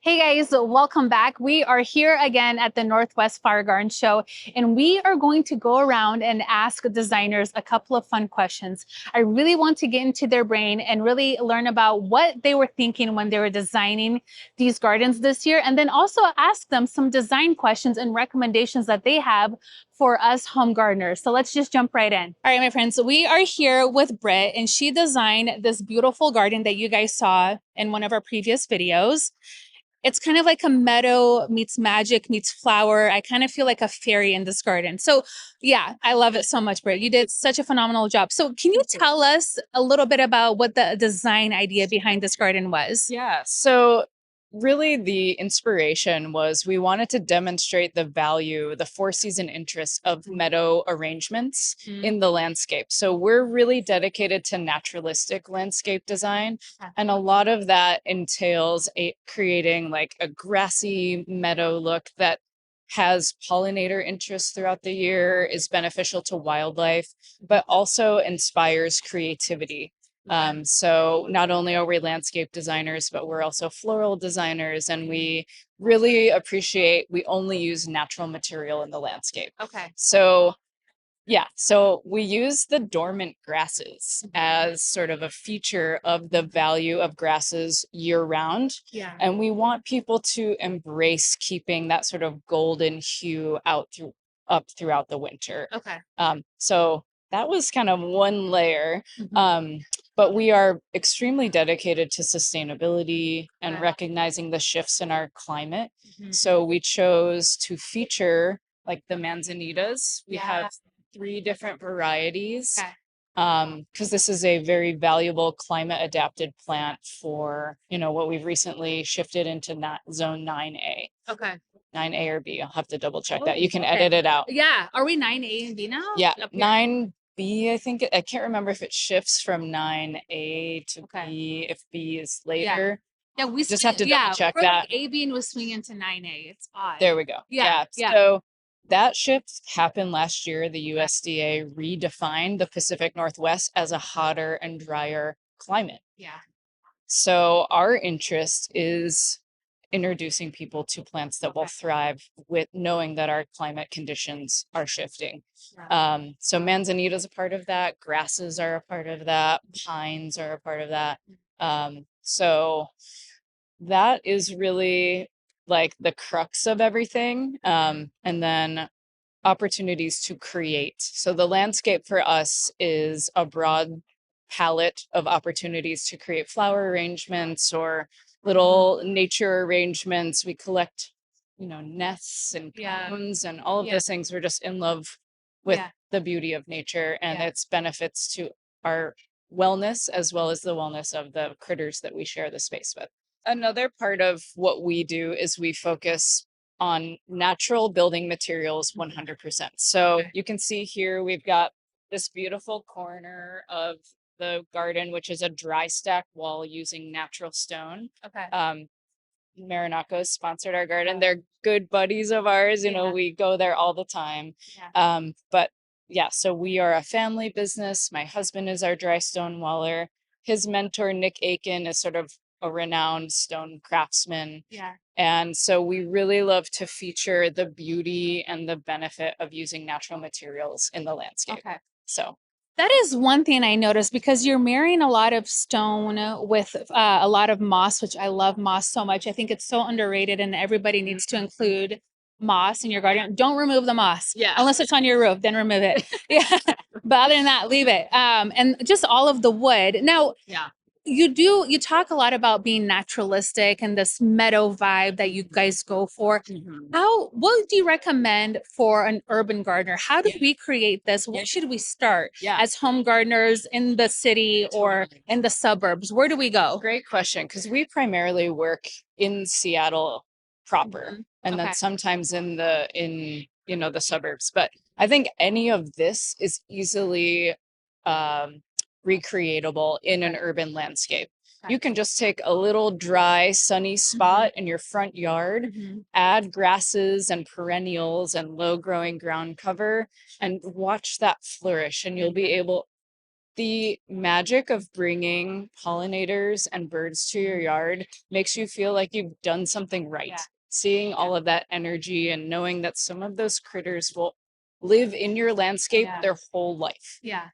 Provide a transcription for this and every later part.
Hey guys, welcome back. We are here again at the Northwest Flower Garden Show, and we are going to go around and ask designers a couple of fun questions. I really want to get into their brain and really learn about what they were thinking when they were designing these gardens this year, and then also ask them some design questions and recommendations that they have for us home gardeners. So let's just jump right in. All right, my friends, so we are here with Britt, and she designed this beautiful garden that you guys saw in one of our previous videos. It's kind of like a meadow meets magic meets flower. I kind of feel like a fairy in this garden. So yeah, I love it so much, Britt. You did such a phenomenal job. So can you tell us a little bit about what the design idea behind this garden was? Yeah, so really the inspiration was we wanted to demonstrate the value, the four-season interest of meadow arrangements in the landscape. So we're really dedicated to naturalistic landscape design, and a lot of that entails creating like a grassy meadow look that has pollinator interest throughout the year, is beneficial to wildlife, but also inspires creativity. So not only are we landscape designers, but we're also floral designers, and we really appreciate, we only use natural material in the landscape. Okay. So yeah, so we use the dormant grasses as sort of a feature of the value of grasses year round. Yeah. And we want people to embrace keeping that sort of golden hue up throughout the winter. Okay. So that was kind of one layer. But we are extremely dedicated to sustainability and recognizing the shifts in our climate. So we chose to feature like the manzanitas. We have 3 different varieties. Because this is a very valuable climate adapted plant for, what we've recently shifted into zone 9A. Okay. 9A or B. I'll have to double check that. You can edit it out. Yeah. Are we 9A and B now? Yeah, 9B, I think. I can't remember if it shifts from 9A to B, if B is later. Yeah, we just have to double check that. Like A, B, and was swinging to 9A. It's odd. There we go. Yeah. So that shift happened last year. The USDA redefined the Pacific Northwest as a hotter and drier climate. Yeah. So our interest is introducing people to plants that will thrive with knowing that our climate conditions are shifting. So manzanita is a part of that. Grasses are a part of that. Pines are a part of that. So that is really like the crux of everything. And then opportunities to create. So the landscape for us is a broad palette of opportunities to create flower arrangements or little nature arrangements. We collect, nests and cones and all of those things. We're just in love with the beauty of nature and its benefits to our wellness as well as the wellness of the critters that we share the space with. Another part of what we do is we focus on natural building materials 100%. So you can see here we've got this beautiful corner of the garden, which is a dry stack wall using natural stone. Marinaco's sponsored our garden. They're good buddies of ours. We go there all the time. But yeah, so we are a family business. My husband is our dry stone waller. His mentor, Nick Aiken, is sort of a renowned stone craftsman. And so we really love to feature the beauty and the benefit of using natural materials in the landscape. So that is one thing I noticed because you're marrying a lot of stone with a lot of moss, which I love moss so much. I think it's so underrated and everybody needs to include moss in your garden. Don't remove the moss. Unless it's on your roof, then remove it. But other than that, leave it. And just all of the wood. Now, you talk a lot about being naturalistic and this meadow vibe that you guys go for. What do you recommend for an urban gardener? How do we create this? Where should we start as home gardeners in the city or in the suburbs? Where do we go? Great question, because we primarily work in Seattle proper and then sometimes in the suburbs. But I think any of this is easily recreatable in an urban landscape. You can just take a little dry, sunny spot in your front yard, add grasses and perennials and low growing ground cover, and watch that flourish. And you'll be able, the magic of bringing pollinators and birds to your yard makes you feel like you've done something right. Yeah. Seeing all of that energy and knowing that some of those critters will live in your landscape Yeah. their whole life. Yeah.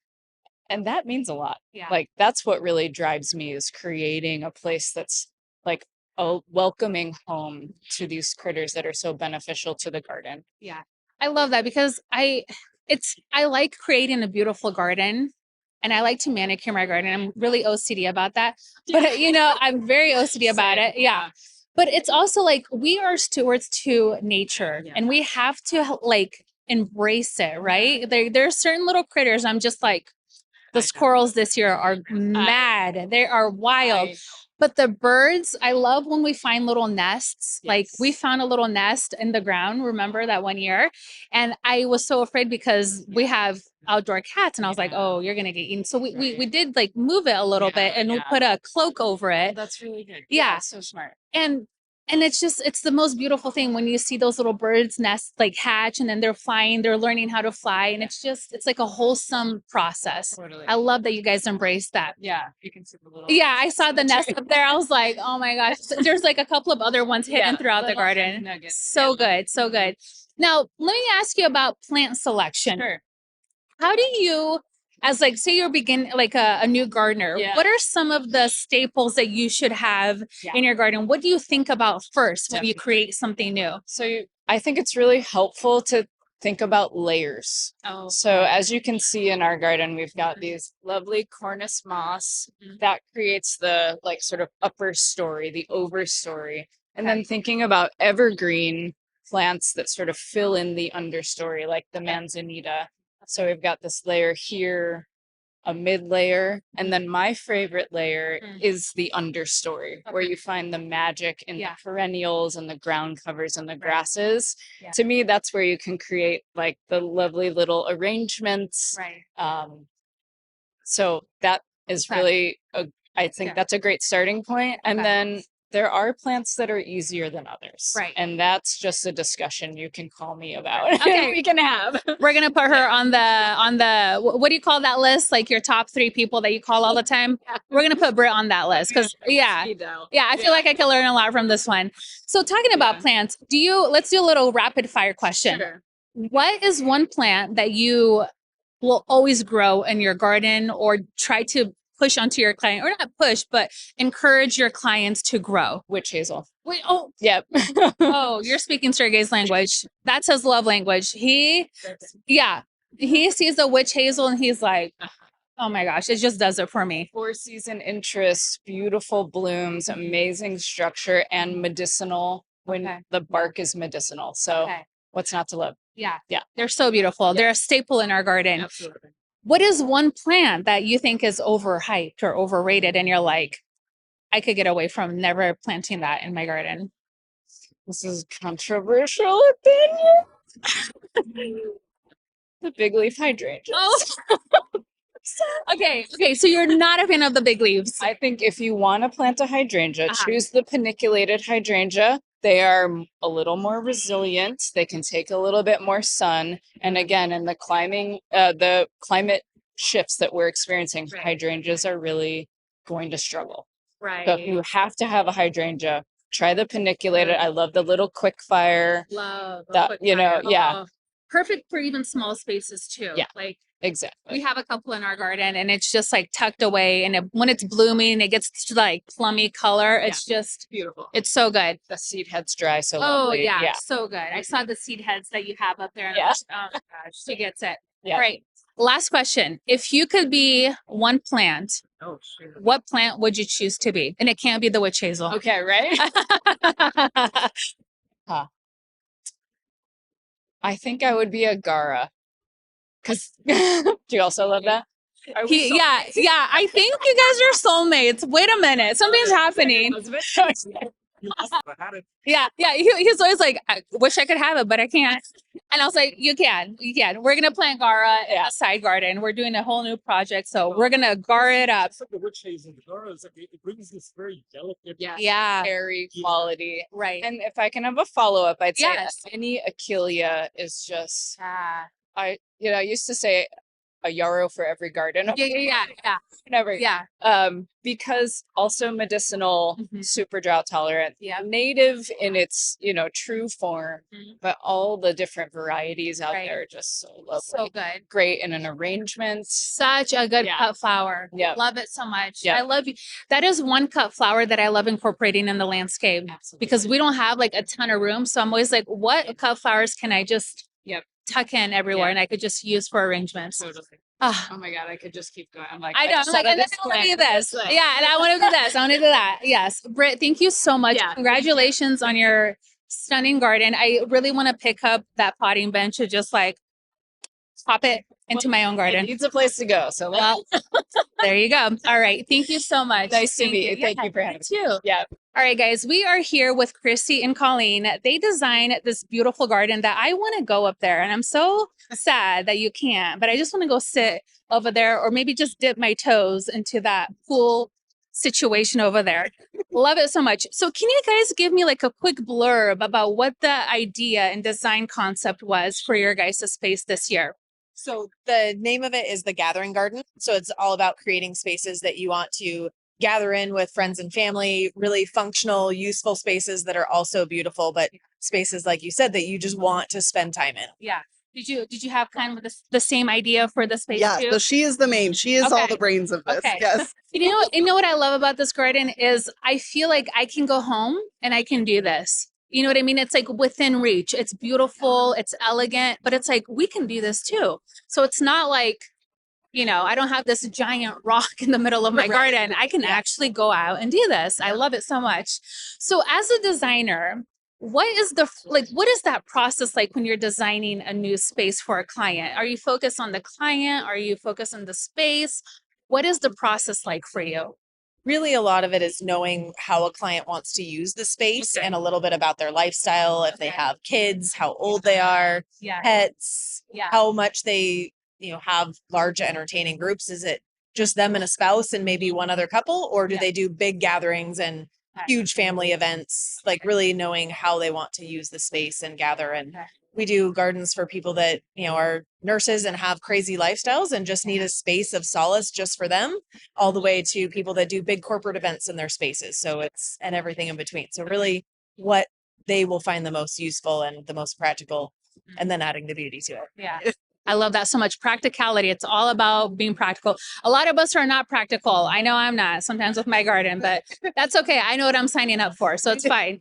And that means a lot. Yeah. Like that's what really drives me, is creating a place that's like a welcoming home to these critters that are so beneficial to the garden. Yeah. I love that because I like creating a beautiful garden and I like to manicure my garden. I'm really OCD about that. But you know, I'm very OCD about it. Yeah. But it's also like we are stewards to nature and we have to like embrace it, right? There are certain little critters I'm just like, the squirrels this year are mad. They are wild. But the birds, I love when we find little nests. Like we found a little nest in the ground, remember that one year? And I was so afraid because we have outdoor cats and I was like, oh, you're going to get eaten. So we did like move it a little bit and we put a cloak over it. That's really good. Yeah. So smart. And it's the most beautiful thing when you see those little birds nests like hatch and then they're flying, they're learning how to fly. And it's like a wholesome process. Totally. I love that you guys embrace that. Yeah, you can see the little. Yeah, I saw the nest up there. I was like, oh my gosh. There's like a couple of other ones hidden throughout the little garden. nuggets. So good. So good. Now, let me ask you about plant selection. Sure. How do you, as like, say you're like a new gardener, what are some of the staples that you should have in your garden? What do you think about first when you create something new? So I think it's really helpful to think about layers. Oh, so as you can see in our garden, we've got these lovely cornus moss that creates the like sort of upper story, the overstory, and then thinking about evergreen plants that sort of fill in the understory, like the manzanita. So we've got this layer here, a mid layer, and then my favorite layer is the understory, where you find the magic in the perennials and the ground covers and the grasses. To me, that's where you can create like the lovely little arrangements. So that is really I think that's a great starting point. And then there are plants that are easier than others. And that's just a discussion you can call me about. Okay. We can have. We're gonna put her on the what do you call that list? Like your top 3 people that you call all the time. We're gonna put Britt on that list because I feel like I can learn a lot from this one. So talking about plants, let's do a little rapid fire question. Sure. What is one plant that you will always grow in your garden or try to push onto your client, or not push, but encourage your clients to grow? Witch hazel. Wait, oh, Yep. oh, you're speaking Sergey's language. That's his love language. He sees the witch hazel and he's like, oh my gosh, it just does it for me. 4-season interest, beautiful blooms, amazing structure, and medicinal when the bark is medicinal. So what's not to love? Yeah. Yeah. They're so beautiful. They're a staple in our garden. Absolutely. What is one plant that you think is overhyped or overrated and you're like, I could get away from never planting that in my garden? This is controversial opinion. The big leaf hydrangeas. Oh. Okay, so you're not a fan of the big leaves. I think if you want to plant a hydrangea, choose the paniculated hydrangea. They are a little more resilient. They can take a little bit more sun. And again, in the climate shifts that we're experiencing, hydrangeas are really going to struggle. Right. So if you have to have a hydrangea, try the paniculated. I love the little quick fire. Love that, fire. Perfect for even small spaces too. Yeah. Like exactly. We have a couple in our garden and it's just like tucked away. And when it's blooming, it gets to like plummy color. It's just beautiful. It's so good. The seed head's dry. So oh lovely. yeah, so good. I saw the seed heads that you have up there. And oh my gosh, she gets it. Yeah. All right. Last question. If you could be one plant, what plant would you choose to be? And it can't be the witch hazel. Okay, right? I think I would be a Gara. Because do you also love that? I think you guys are soulmates. Wait a minute, something's happening. He's always like, I wish I could have it, but I can't. And I was like, you can. We're gonna plant Gara in a side garden. We're doing a whole new project, so we're gonna Gara it up. It's like the witch hazel. The Gara is like, it brings this very delicate, airy quality. Right. And if I can have a follow-up, I'd say any Achillea is just I used to say a yarrow for every garden. Yeah. Never. Yeah. Because also medicinal, Mhm. super drought tolerant, Yeah. native in its, true form, Mhm. but all the different varieties out Right. there are just so lovely. So good. Great in an arrangement. Such a good Yeah. cut flower. Yeah. Love it so much. Yeah. I love you. That is one cut flower that I love incorporating in the landscape because we don't have like a ton of room. So I'm always like, what cut flowers can I just tuck in everywhere Yeah. and I could just use for arrangements? Totally. Ah, Oh my God, I could just keep going. I'm like, I know. I'm just like, thought of and then this I want to do plant. this. Yeah, and I want to do this. I want to do that. Yes. Britt, thank you so much. Yeah, thank you. Congratulations on your stunning garden. I really want to pick up that potting bench and just like pop it into my own It garden. needs a place to go. So Well, there you go. All right. Thank you so much. nice to meet you. Thank you for having me. you. Yeah. All right, guys, we are here with Christy and Colleen. They designed this beautiful garden that I want to go up there. And I'm so sad that you can't, but I just want to go sit over there or maybe just dip my toes into that pool situation over there. Love it so much. So can you guys give me like a quick blurb about what the idea and design concept was for your guys' space this year? So the name of it is the Gathering Garden. So it's all about creating spaces that you want to gather in with friends and family, really functional, useful spaces that are also beautiful, but spaces like you said that you just want to spend time in. Yeah. Did you have kind of the same idea for the space Yeah, too? so she is the main. She is all Okay. the brains of this. Okay. Yes. You know what I love about this garden is I feel like I can go home and I can do this. You know what I mean? It's like within reach. It's beautiful, it's elegant, but it's like we can do this too. So it's not like, I don't have this giant rock in the middle of my garden. I can actually go out and do this. I love it so much. So as a designer, what is that process like when you're designing a new space for a client? Are you focused on the client? Are you focused on the space? What is the process like for you? Really, a lot of it is knowing how a client wants to use the space Okay. and a little bit about their lifestyle, if they Okay. have kids, how old they are, Yeah. pets, Yeah. how much they, have large entertaining groups. Is it just them and a spouse and maybe one other couple, or do Yeah. they do big gatherings and huge family events? Like really knowing how they want to use the space and gather. And Okay. we do gardens for people that, are nurses and have crazy lifestyles and just need a space of solace just for them, all the way to people that do big corporate events in their spaces. So it's, and everything in between. So really what they will find the most useful and the most practical, and then adding the beauty to it. Yeah. I love that so much. Practicality. It's all about being practical. A lot of us are not practical. I know I'm not sometimes with my garden, but that's okay. I know what I'm signing up for, so it's fine.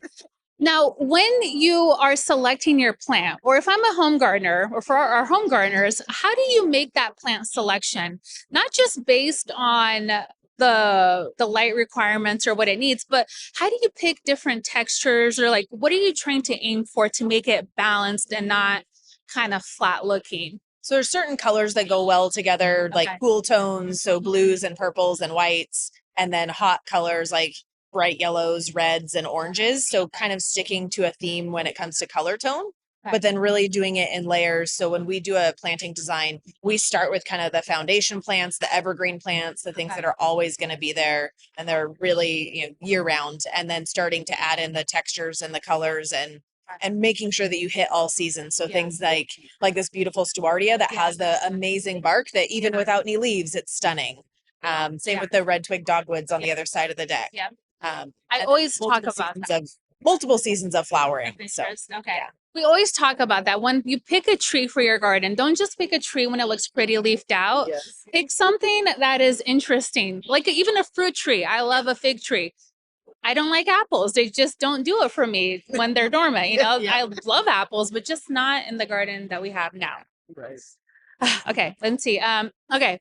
Now, when you are selecting your plant, or if I'm a home gardener, or for our home gardeners, how do you make that plant selection? Not just based on the light requirements or what it needs, but how do you pick different textures, or like what are you trying to aim for to make it balanced and not kind of flat looking? So there's certain colors that go well together, like Okay. cool tones, so blues and purples and whites, and then hot colors like bright yellows, reds, and oranges. So kind of sticking to a theme when it comes to color tone, but then really doing it in layers. So when we do a planting design, we start with kind of the foundation plants, the evergreen plants, the things that are always going to be there and they're really, year round, and then starting to add in the textures and the colors and making sure that you hit all seasons. So Yeah. things like this beautiful Stewartia that has the amazing bark that even without any leaves, it's stunning. Same Yeah. with the red twig dogwoods on the other side of the deck. Yeah. I I always talk about that. multiple seasons of flowering. So Okay. yeah. We always talk about that. When you pick a tree for your garden, don't just pick a tree when it looks pretty leafed out. Yes. Pick something that is interesting, like even a fruit tree. I love a fig tree. I don't like apples. They just don't do it for me when they're dormant. Yeah. I love apples, but just not in the garden that we have now. Right. Okay, let's see. Okay.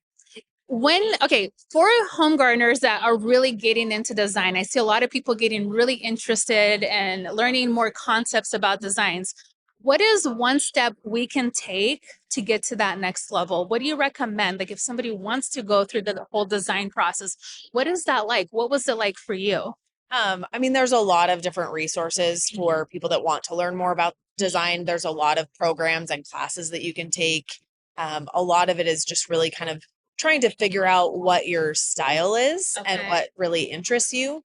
For home gardeners that are really getting into design, I see a lot of people getting really interested and learning more concepts about designs. What is one step we can take to get to that next level? What do you recommend? Like if somebody wants to go through the whole design process, what is that like? What was it like for you? There's a lot of different resources for people that want to learn more about design. There's a lot of programs and classes that you can take. A lot of it is just really kind of trying to figure out what your style is and Okay. what really interests you.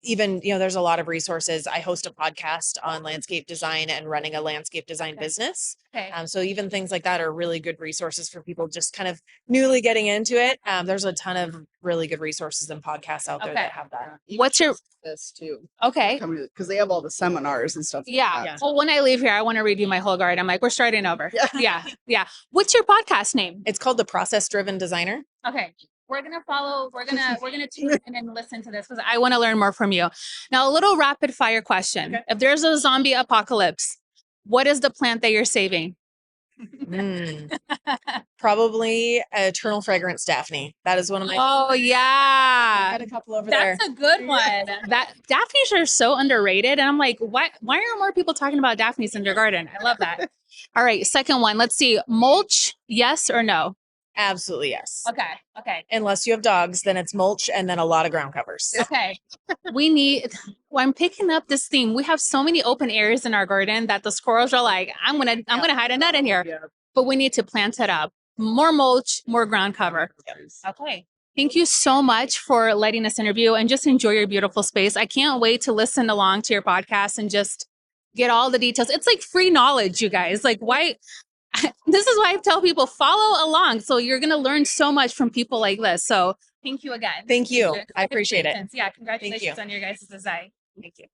even, there's a lot of resources. I host a podcast on landscape design and running a landscape design business. Okay. So even things like that are really good resources for people just kind of newly getting into it. There's a ton of really good resources and podcasts out there Okay. that have that. What's your This too. okay? Because they have all the seminars and stuff. like Yeah. that. Well, when I leave here, I want to redo my whole garden. I'm like, we're starting over. Yeah. Yeah. What's your podcast name? It's called The Process Driven Designer. Okay. We're gonna follow. We're gonna tune in and listen to this because I want to learn more from you. Now, a little rapid fire question: Okay. If there's a zombie apocalypse, what is the plant that you're saving? Probably Eternal Fragrance Daphne. That is one of my. Oh I yeah, got a couple over there. that's a good one. That Daphnes are so underrated, and I'm like, why are more people talking about Daphnes in their garden? I love that. All right, second one. Let's see. Mulch, yes or no? Absolutely yes. Okay. Unless you have dogs, then it's mulch and then a lot of ground covers. Okay. We need, well, I'm picking up this theme. We have so many open areas in our garden that the squirrels are like, I'm gonna hide a nut in here. Yeah. But we need to plant it up. More mulch, more ground cover. Okay. Thank you so much for letting us interview and just enjoy your beautiful space. I can't wait to listen along to your podcast and just get all the details. It's like free knowledge, you guys. Like, why? This is why I tell people follow along. So you're going to learn so much from people like this. So thank you again. Thank you. I appreciate it. Yeah. Congratulations on your guys' design. Thank you.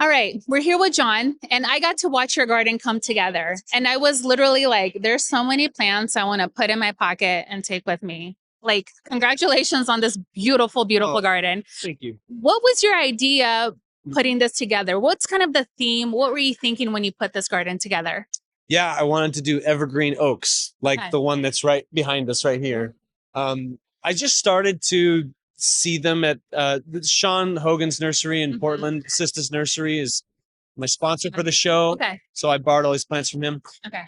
All right. We're here with John and I got to watch your garden come together. And I was literally like, there's so many plants I want to put in my pocket and take with me. Like, congratulations on this beautiful, beautiful garden. Thank you. What was your idea putting this together? What's kind of the theme? What were you thinking when you put this garden together? Yeah, I wanted to do evergreen oaks, like Okay. the one that's right behind us right here. I just started to see them at Sean Hogan's nursery in Mhm. Portland. Sisters Nursery is my sponsor for the show. Okay. So I borrowed all these plants from him. Okay.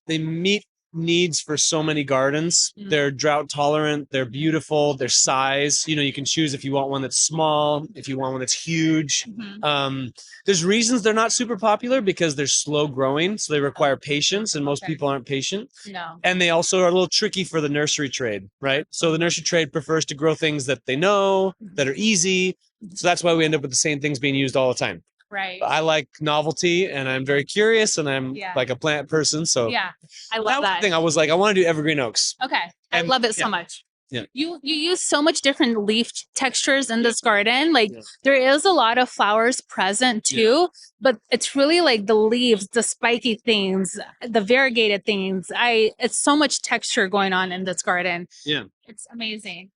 They meet needs for so many gardens. Mhm. They're drought tolerant, they're beautiful, their size, you can choose if you want one that's small, if you want one that's huge. Mhm. There's reasons they're not super popular because they're slow growing, so they require patience, and most Okay. people aren't patient. No. And they also are a little tricky for the nursery trade, right? So the nursery trade prefers to grow things that they know, that are easy. So that's why we end up with the same things being used all the time. Right. I like novelty, and I'm very curious, and I'm Yeah. like a plant person. So Yeah. I that love was the that. thing. I was like, I want to do evergreen oaks. Okay. I And- love it so yeah. much. Yeah. You use so much different leaf textures in this garden. Like Yeah. there is a lot of flowers present too, but it's really like the leaves, the spiky things, the variegated things. It's so much texture going on in this garden. Yeah. It's amazing.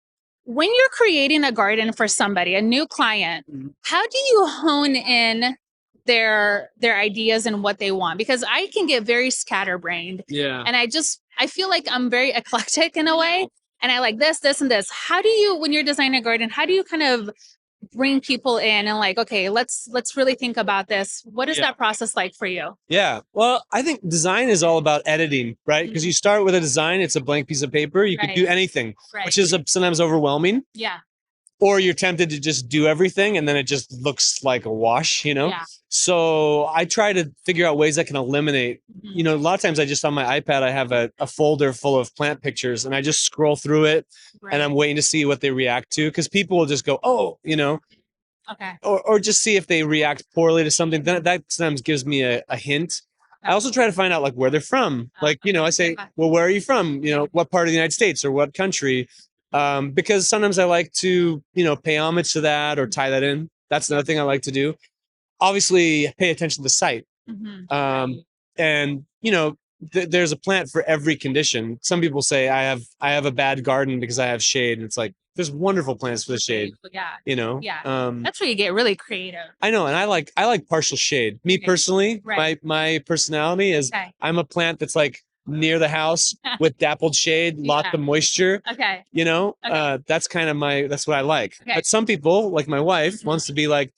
When you're creating a garden for somebody, a new client, Mhm. how do you hone in their ideas and what they want? Because I can get very scatterbrained Yeah. and I feel like I'm very eclectic in a way. And I like this, and this. How do you, when you're designing a garden, how do you kind of bring people in and like, okay, let's really think about this? What is Yeah. that process like for you? Yeah. Well, I think design is all about editing, right? Because you start with a design, it's a blank piece of paper. You could do Right. anything, Right. which is sometimes overwhelming. Yeah. Or you're tempted to just do everything and then it just looks like a wash. Yeah. So I try to figure out ways I can eliminate. Mhm. A lot of times I just on my iPad, I have a folder full of plant pictures and I just scroll through it Right. and I'm waiting to see what they react to. Because people will just go, oh, Okay. or just see if they react poorly to something. Then that sometimes gives me a hint. I also try to find out like where they're from. Like, I say, well, where are you from? What part of the United States or what country? Because sometimes I like to, pay homage to that or tie that in. That's another thing I like to do. Obviously, pay attention to the site. Mhm. And, there's a plant for every condition. Some people say I have a bad garden because I have shade. And it's like, there's wonderful plants for the shade, Yeah. Yeah. That's where you get really creative. I know, and I like partial shade. Me Okay. personally, Right. my personality is Okay. I'm a plant that's like near the house with dappled shade, lots Yeah. of moisture. Okay. That's kind of that's what I like. Okay. But some people, like my wife, Mhm. wants to be like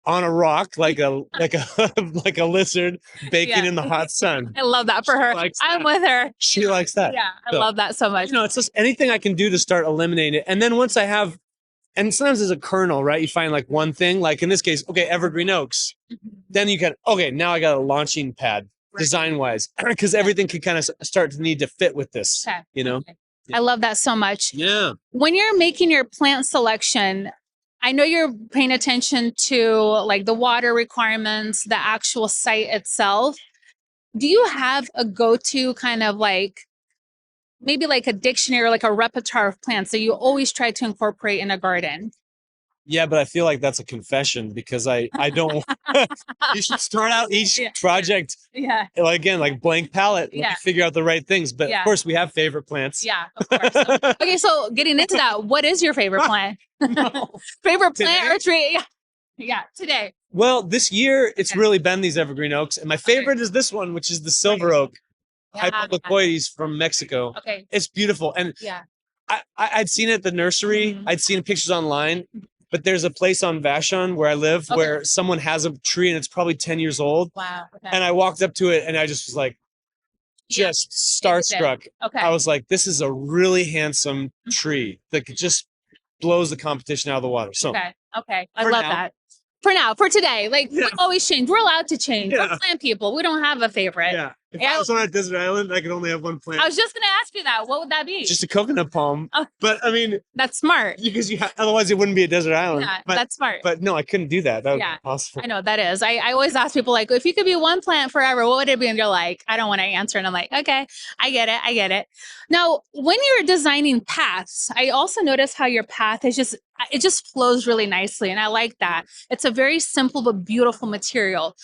on a rock, like a like a lizard baking Yeah. in the hot sun. I love that for her. likes I'm that. with her. She likes that. Yeah. I So, love that so much. It's just anything I can do to start eliminating it. And then once I have, and sometimes there's a kernel, right? You find like one thing, like in this case, okay, evergreen oaks. Mhm. Then you can, okay, now I got a launching pad Right. design wise, because everything can kind of start to need to fit with this, Okay. you know? I love that so much. Yeah. When you're making your plant selection, I know you're paying attention to like the water requirements, the actual site itself. Do you have a go-to kind of like maybe like a dictionary or like a repertoire of plants that you always try to incorporate in a garden? Yeah, but I feel like that's a confession because I don't. You should start out each Yeah. project Yeah. like, again, like blank palette. Let me Yeah. figure out the right things. But Yeah. of course, we have favorite plants. Yeah, of course. Okay, so getting into that, what is your favorite plant? Favorite plant or tree? Yeah. Yeah, today. Well, this year it's Okay. really been these evergreen oaks, and my favorite is this one, which is the silver oak, Yeah. Hypolecoides from Mexico. Okay. It's beautiful, and Yeah. I'd seen it at the nursery. Mhm. I'd seen pictures online, but there's a place on Vashon where I live Okay. where someone has a tree and it's probably 10 years old. Wow. Okay. And I walked up to it and I just was like, Yeah. just starstruck. Okay. I was like, this is a really handsome tree that just blows the competition out of the water. So Okay. Okay. I For love now. that. For now, for today, like we Yeah. always change. We're allowed to change. We're Yeah. plant people. We don't have a favorite. yeah, if Yeah. I was on a desert island, I could only have one plant. I was just gonna ask you that. What would that be? Just a coconut palm. Oh. But I mean, That's smart. because otherwise it wouldn't be a desert island. Yeah, but that's smart. but no, I couldn't do that. That would Yeah. be impossible. I know that is. I always ask people like, if you could be one plant forever, what would it be? And you're like, I don't want to answer. And I'm like, okay, I get it. I get it. Now, when you're designing paths, I also notice how your path is it just flows really nicely. And I like that. It's a very simple but beautiful material.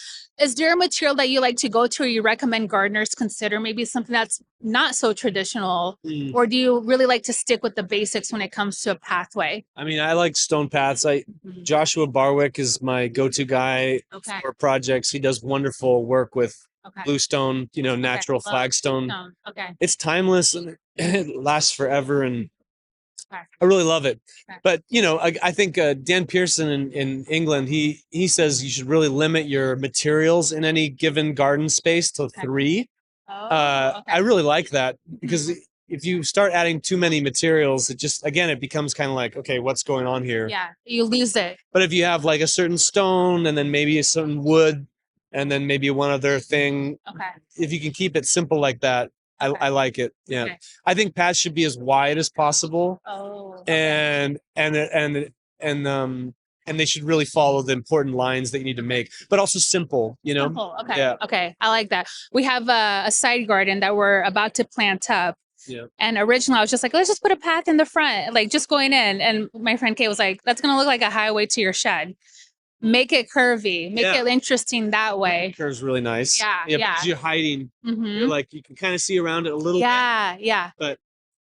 Is there a material that you like to go to or you recommend gardeners consider maybe something that's not so traditional? Mm. Or do you really like to stick with the basics when it comes to a pathway? I mean, I like stone paths. Joshua Barwick is my go-to guy Okay. for projects. He does wonderful work with Okay. bluestone, natural Love flagstone. Stone. Okay. It's timeless and it lasts forever, and Okay. I really love it. Okay. But I think Dan Pearson in England, he says you should really limit your materials in any given garden space to Okay. 3. Oh, I really like that because if you start adding too many materials, it becomes kind of like, okay, what's going on here? yeah, you lose it. But if you have like a certain stone and then maybe a certain wood and then maybe one other thing, Okay. if you can keep it simple like that, Okay. I like it. Yeah. Okay. I think paths should be as wide as possible Oh. and they should really follow the important lines that you need to make, but also simple, Simple. Okay. Yeah. Okay. I like that. We have a side garden that we're about to plant up. Yeah. And originally I was just like, let's just put a path in the front, like just going in. And my friend Kate was like, that's going to look like a highway to your shed. Make it curvy, make Yeah. it interesting that way. Curve's really nice. Yeah, Because you're hiding. hmm You're like, you can kind of see around it a little Yeah. Yeah. bit,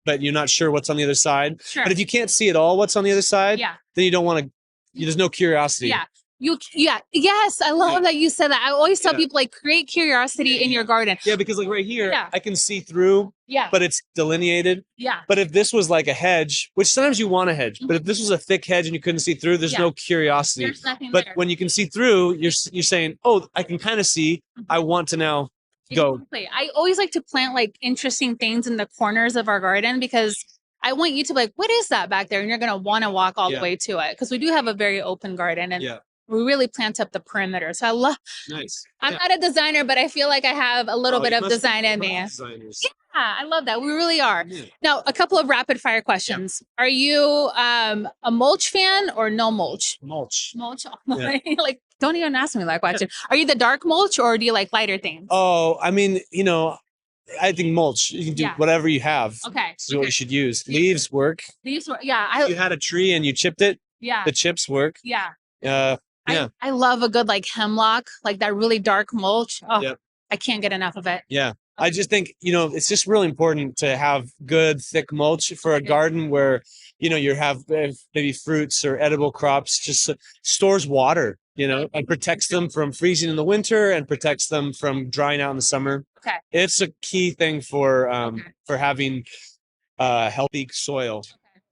but you're not sure what's on the other side. Sure. But if you can't see at all what's on the other side, Yeah. then you don't want to, there's no curiosity. Yeah. Yes. I love Yeah. that you said that. I always tell Yeah. people like create curiosity in your garden. Yeah, because like right here, Yeah. I can see through, Yeah. but it's delineated. Yeah. But if this was like a hedge, which sometimes you want a hedge, but if this was a thick hedge and you couldn't see through, there's Yeah. no curiosity. There's nothing But there. when you can see through, you're saying, "Oh, I can kind of see. I want to now go." Exactly. I always like to plant like interesting things in the corners of our garden because I want you to be like, what is that back there? And you're going to want to walk all Yeah. the way to it because we do have a very open garden and Yeah, we really plant up the perimeter. So nice. I'm Yeah. not a designer, but I feel like I have a little Oh, bit you of must be design in one me. of the designers. Yeah, I love that. We really are. Yeah. Now, a couple of rapid fire questions. Are you a mulch fan or no mulch? Mulch. Mulch. Yeah. Like, don't even ask me that question. Are you the dark mulch or do you like lighter things? Oh, I mean, I think mulch. You can do Yeah. whatever you have. Okay. This is what you should use. Leaves work. These were, yeah, If you had a tree and you chipped it, yeah, the chips work. yeah. Yeah. I love a good like hemlock, like that really dark mulch. Oh, Yep. I can't get enough of it. Yeah. I just think, it's just really important to have good, thick mulch for a Yeah. garden where, you have maybe fruits or edible crops, just stores water, and protects them from freezing in the winter and protects them from drying out in the summer. Okay. It's a key thing for Okay. having healthy soil.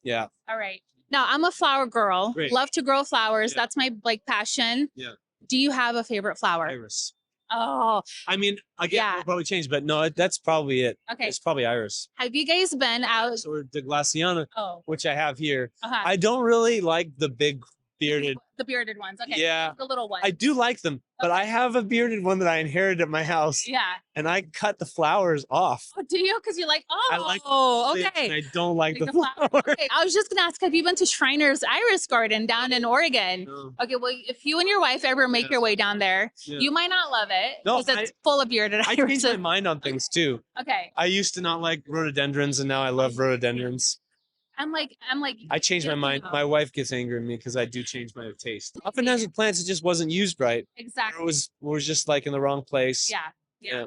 Yeah. All right. Now I'm a flower girl. Great. Love to grow flowers. Yeah. That's my like passion. Yeah. Do you have a favorite flower? Iris. Oh, I mean, again, Yeah. it'll probably change, but no, that's probably it. okay. It's probably iris. Have you guys been out? Or De Glaciana, Oh, which I have here. uh-huh. I don't really like the big bearded. The bearded ones. Okay. Yeah. The little ones. I do like them, but I have a bearded one that I inherited at my house, Yeah. and I cut the flowers off. Oh, do you? Because you're like, oh, I like the okay. And I don't like Like the the flowers. Okay, I was just gonna ask, have you been to Shriner's Iris Garden down in Oregon? No. Okay, well, if you and your wife ever make Yeah. your way down there, Yeah. you might not love it No, because it's full of bearded I changed my irises. mind on things too. Okay, I used to not like rhododendrons, and now I love rhododendrons. I'm like, I changed my mind. My wife gets angry at me because I do change my taste. Oftentimes with plants, it just wasn't used right. exactly. It was just like in the wrong place. Yeah. Yeah.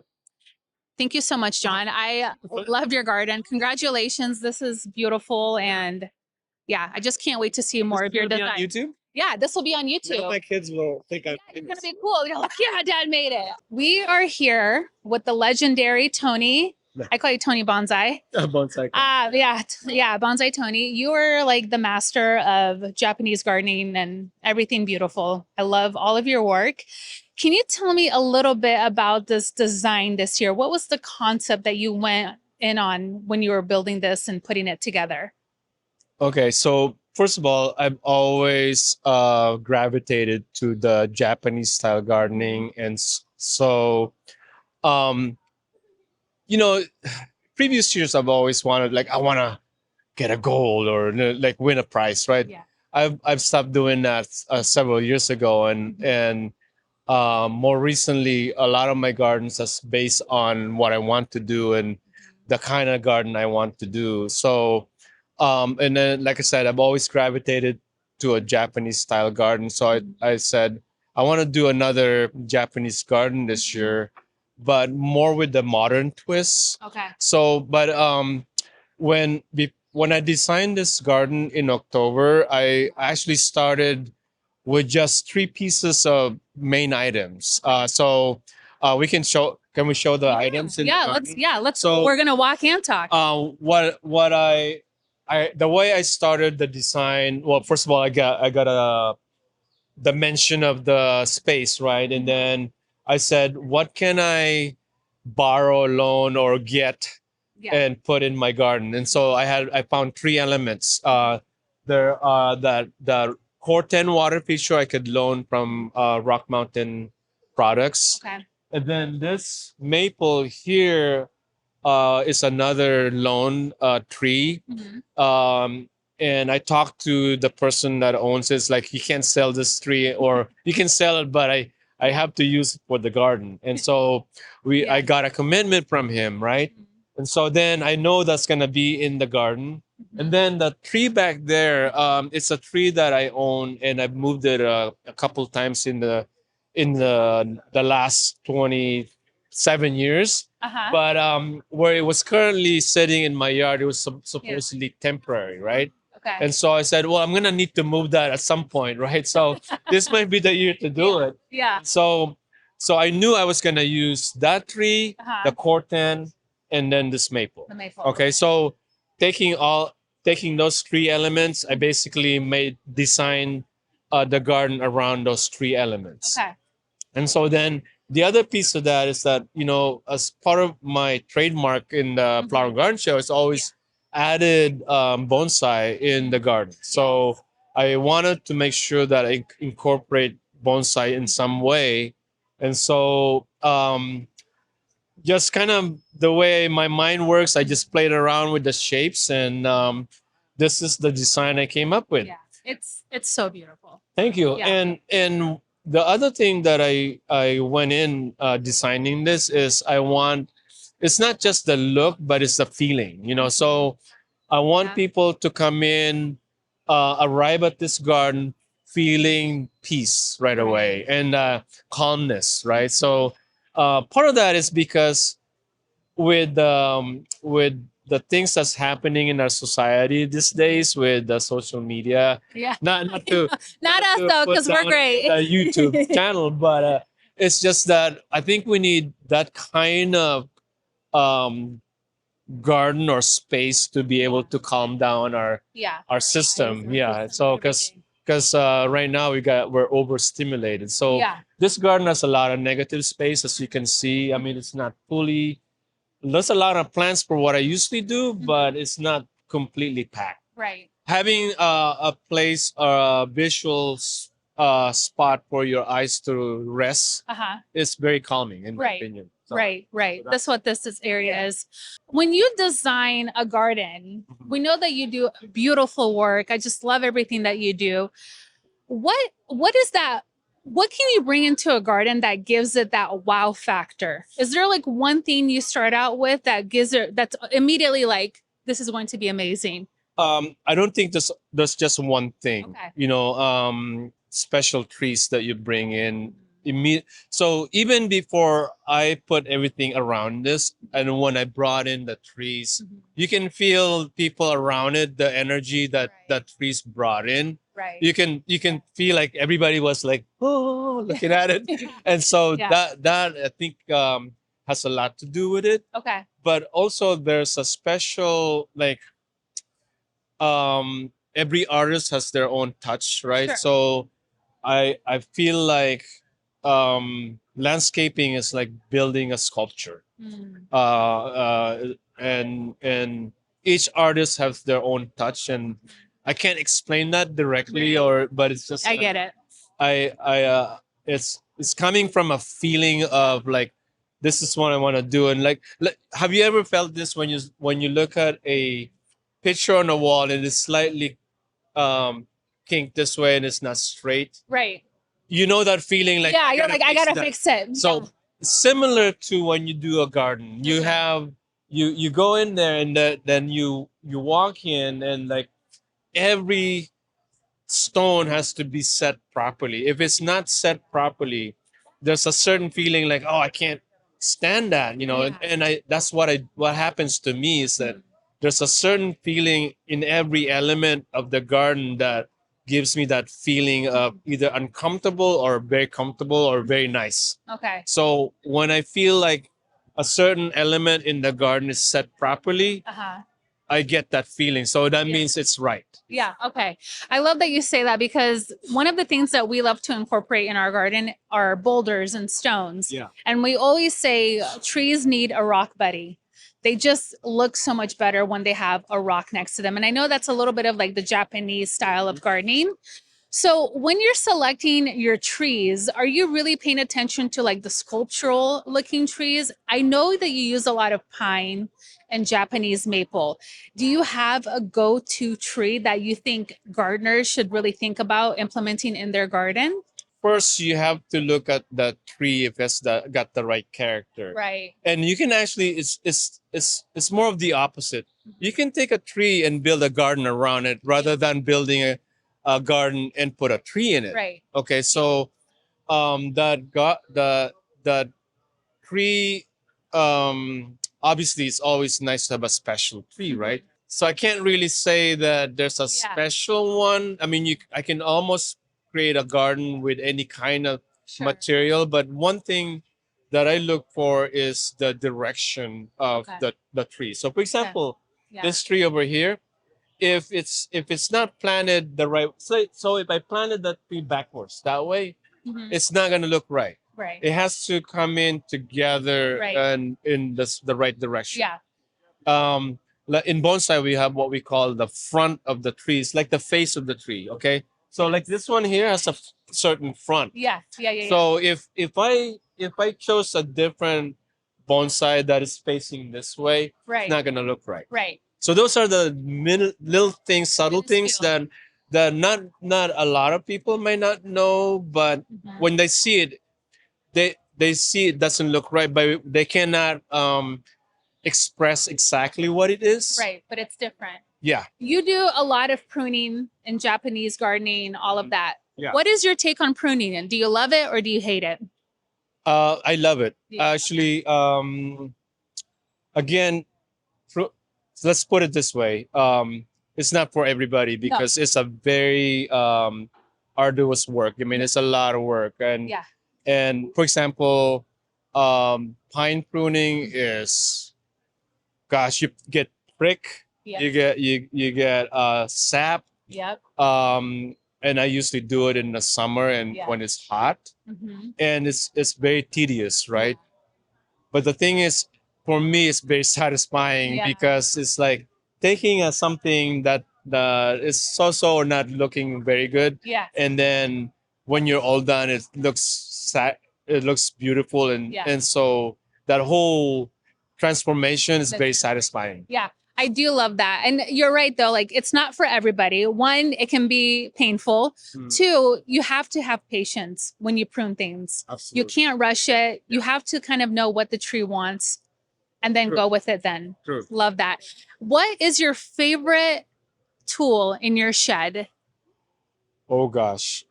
Thank you so much, John. I loved your garden. Congratulations. This is beautiful. And yeah, I just can't wait to see more This of your is gonna be design. on YouTube. Yeah, this will be on YouTube. Now my kids will think I'm It's famous. gonna be cool. You're like, yeah, Dad made it. We are here with the legendary Tony. I call you Tony Bonsai. Bonsai. Yeah, Bonsai Tony. You are like the master of Japanese gardening and everything beautiful. I love all of your work. Can you tell me a little bit about this design this year? What was the concept that you went in on when you were building this and putting it together? Okay, so first of all, I've always gravitated to the Japanese style gardening, and so, um, you know, previous years I've always wanted, like, I want to get a gold or like win a prize, right? Yeah. I've stopped doing that several years ago, and more recently, a lot of my gardens is based on what I want to do and the kind of garden I want to do. So. And then, like I said, I've always gravitated to a Japanese style garden. So I said, I want to do another Japanese garden this year, but more with the modern twist. Okay. So, but when I designed this garden in October, I actually started with just 3 pieces of main items. So we can show. Can we show the items? In the garden? Let's. So- we're gonna walk and talk. What the way I started the design, well, first of all, I got a dimension of the space, right? And then I said, what can I borrow, loan, or get Yeah. and put in my garden? And so I found 3 elements. There are the Core-10 water feature I could loan from Rock Mountain Products. Okay. And then this maple here is another loan tree. Mhm. And I talked to the person that owns it. It's like, you can't sell this tree, or you can sell it, but I have to use it for the garden. And so I got a commitment from him, right? And so then I know that's gonna be in the garden. And then the tree back there, it's a tree that I own, and I've moved it a couple times in the last 27 years. Uh-huh. But where it was currently sitting in my yard, it was supposedly temporary, right? Okay. And so I said, well, I'm gonna need to move that at some point, right? So this might be the year to do it. Yeah. So I knew I was gonna use that tree, Uh-huh. the Core-10, and then this maple. The maple. Okay, so taking those 3 elements, I basically designed the garden around those 3 elements. Okay. And so then the other piece of that is that, as part of my trademark in the Flower Garden Show, it's always added bonsai in the garden. So I wanted to make sure that I incorporate bonsai in some way. And so just kind of the way my mind works, I just played around with the shapes, and this is the design I came up with. Yeah. It's so beautiful. Thank you. Yeah. And the other thing that I went in designing this is it's not just the look, but it's the feeling, So I want Yeah. people to come in, arrive at this garden feeling peace right away and calmness, right? So part of that is because with the things that's happening in our society these days with the social media, Yeah. not to Not us to though, put because we're down great. the YouTube channel, but it's just that I think we need that kind of garden or space to be able to calm down our Yeah. system. Our Yeah. system, So everything. because right now we're overstimulated. So Yeah. this garden has a lot of negative space, as you can see. I mean, it's not fully. There's a lot of plants for what I usually do, but it's not completely packed. Right. having a place or a visual spot for your eyes to rest Uh-huh. is very calming in my Right. opinion. So, Right, right. so That's what this area is. When you design a garden, we know that you do beautiful work. I just love everything that you do. What is that? What can you bring into a garden that gives it that wow factor? Is there like one thing you start out with that gives it that's immediately like this is going to be amazing? I don't think there's just one thing. Okay. You know, special trees that you bring in. So even before I put everything around this, and when I brought in the trees, Mhm. you can feel people around it, the energy that Right. that trees brought in. Right. You can feel like everybody was like, oh, looking at it, and so Yeah. that I think has a lot to do with it. Okay. But also there's a special like every artist has their own touch, right? Sure. So I feel like landscaping is like building a sculpture. Mm. And each artist has their own touch, and I can't explain that directly, or but it's just I get it. it's coming from a feeling of like this is what I want to do. And like have you ever felt this when you look at a picture on a wall and it's slightly kinked this way and it's not straight? Right. You know that feeling like Yeah, you're like, I gotta that. fix it. So Yeah. similar to when you do a garden, you Okay. have you go in there and then you walk in and like every stone has to be set properly. If it's not set properly, there's a certain feeling like, oh, I can't stand that, you know. Yeah. And I that's what happens to me is that there's a certain feeling in every element of the garden that gives me that feeling of either uncomfortable or very comfortable or very nice. Okay. So when I feel like a certain element in the garden is set properly, Uh-huh. I get that feeling. So that Yeah. means it's right. Yeah. Okay. I love that you say that because one of the things that we love to incorporate in our garden are boulders and stones. Yeah. And we always say trees need a rock buddy. They just look so much better when they have a rock next to them. And I know that's a little bit of like the Japanese style of gardening. So when you're selecting your trees, are you really paying attention to like the sculptural looking trees? I know that you use a lot of pine and Japanese maple. Do you have a go-to tree that you think gardeners should really think about implementing in their garden? First, you have to look at the tree if it's got the right character. Right. And you can actually it's more of the opposite. You can take a tree and build a garden around it rather than building a garden and put a tree in it. Right. Okay, so the tree obviously it's always nice to have a special tree, right? So I can't really say that there's a Yeah. special one. I mean, I can almost create a garden with any kind of Sure. material, but one thing that I look for is the direction of Okay. the tree. So for example, Yeah. this tree over here, if it's not planted the right, so if I planted that tree backwards that way, Mhm. it's not going to look right. Right. It has to come in together Right. and in the right direction. Yeah. In bonsai we have what we call the front of the trees, like the face of the tree. Okay, so like this one here has a certain front. Yeah. Yeah. Yeah. So if I chose a different bonsai that is facing this way, Right. it's not gonna look right. Right. So those are the little things, subtle things Minuscule. that not a lot of people may not know, but Mhm. when they see it, they see it doesn't look right, but they cannot express exactly what it is. Right. But it's different. Yeah. You do a lot of pruning in Japanese gardening, all of that. Yeah. What is your take on pruning? And do you love it or do you hate it? I love it. Yeah, Actually, again, let's put it this way. It's not for everybody because it's a very arduous work. I mean, it's a lot of work. Yeah. And for example, pine pruning is, gosh, you get prick, Yeah. you get sap. Yep. And I usually do it in the summer and Yeah. when it's hot, Hmm. and it's very tedious, right? But the thing is, for me, it's very satisfying Yeah. because it's like taking something it's so or not looking very good. Yeah. And then when you're all done, it looks beautiful, and Yeah. and so that whole transformation is That's very it. satisfying. Yeah, I do love that. And you're right, though. Like, it's not for everybody. One, it can be painful. Mm. Two, you have to have patience when you prune things. You Absolutely. can't rush it. You have to kind of know what the tree wants and then True. go with it then. True. Love that. What is your favorite tool in your shed? Oh gosh.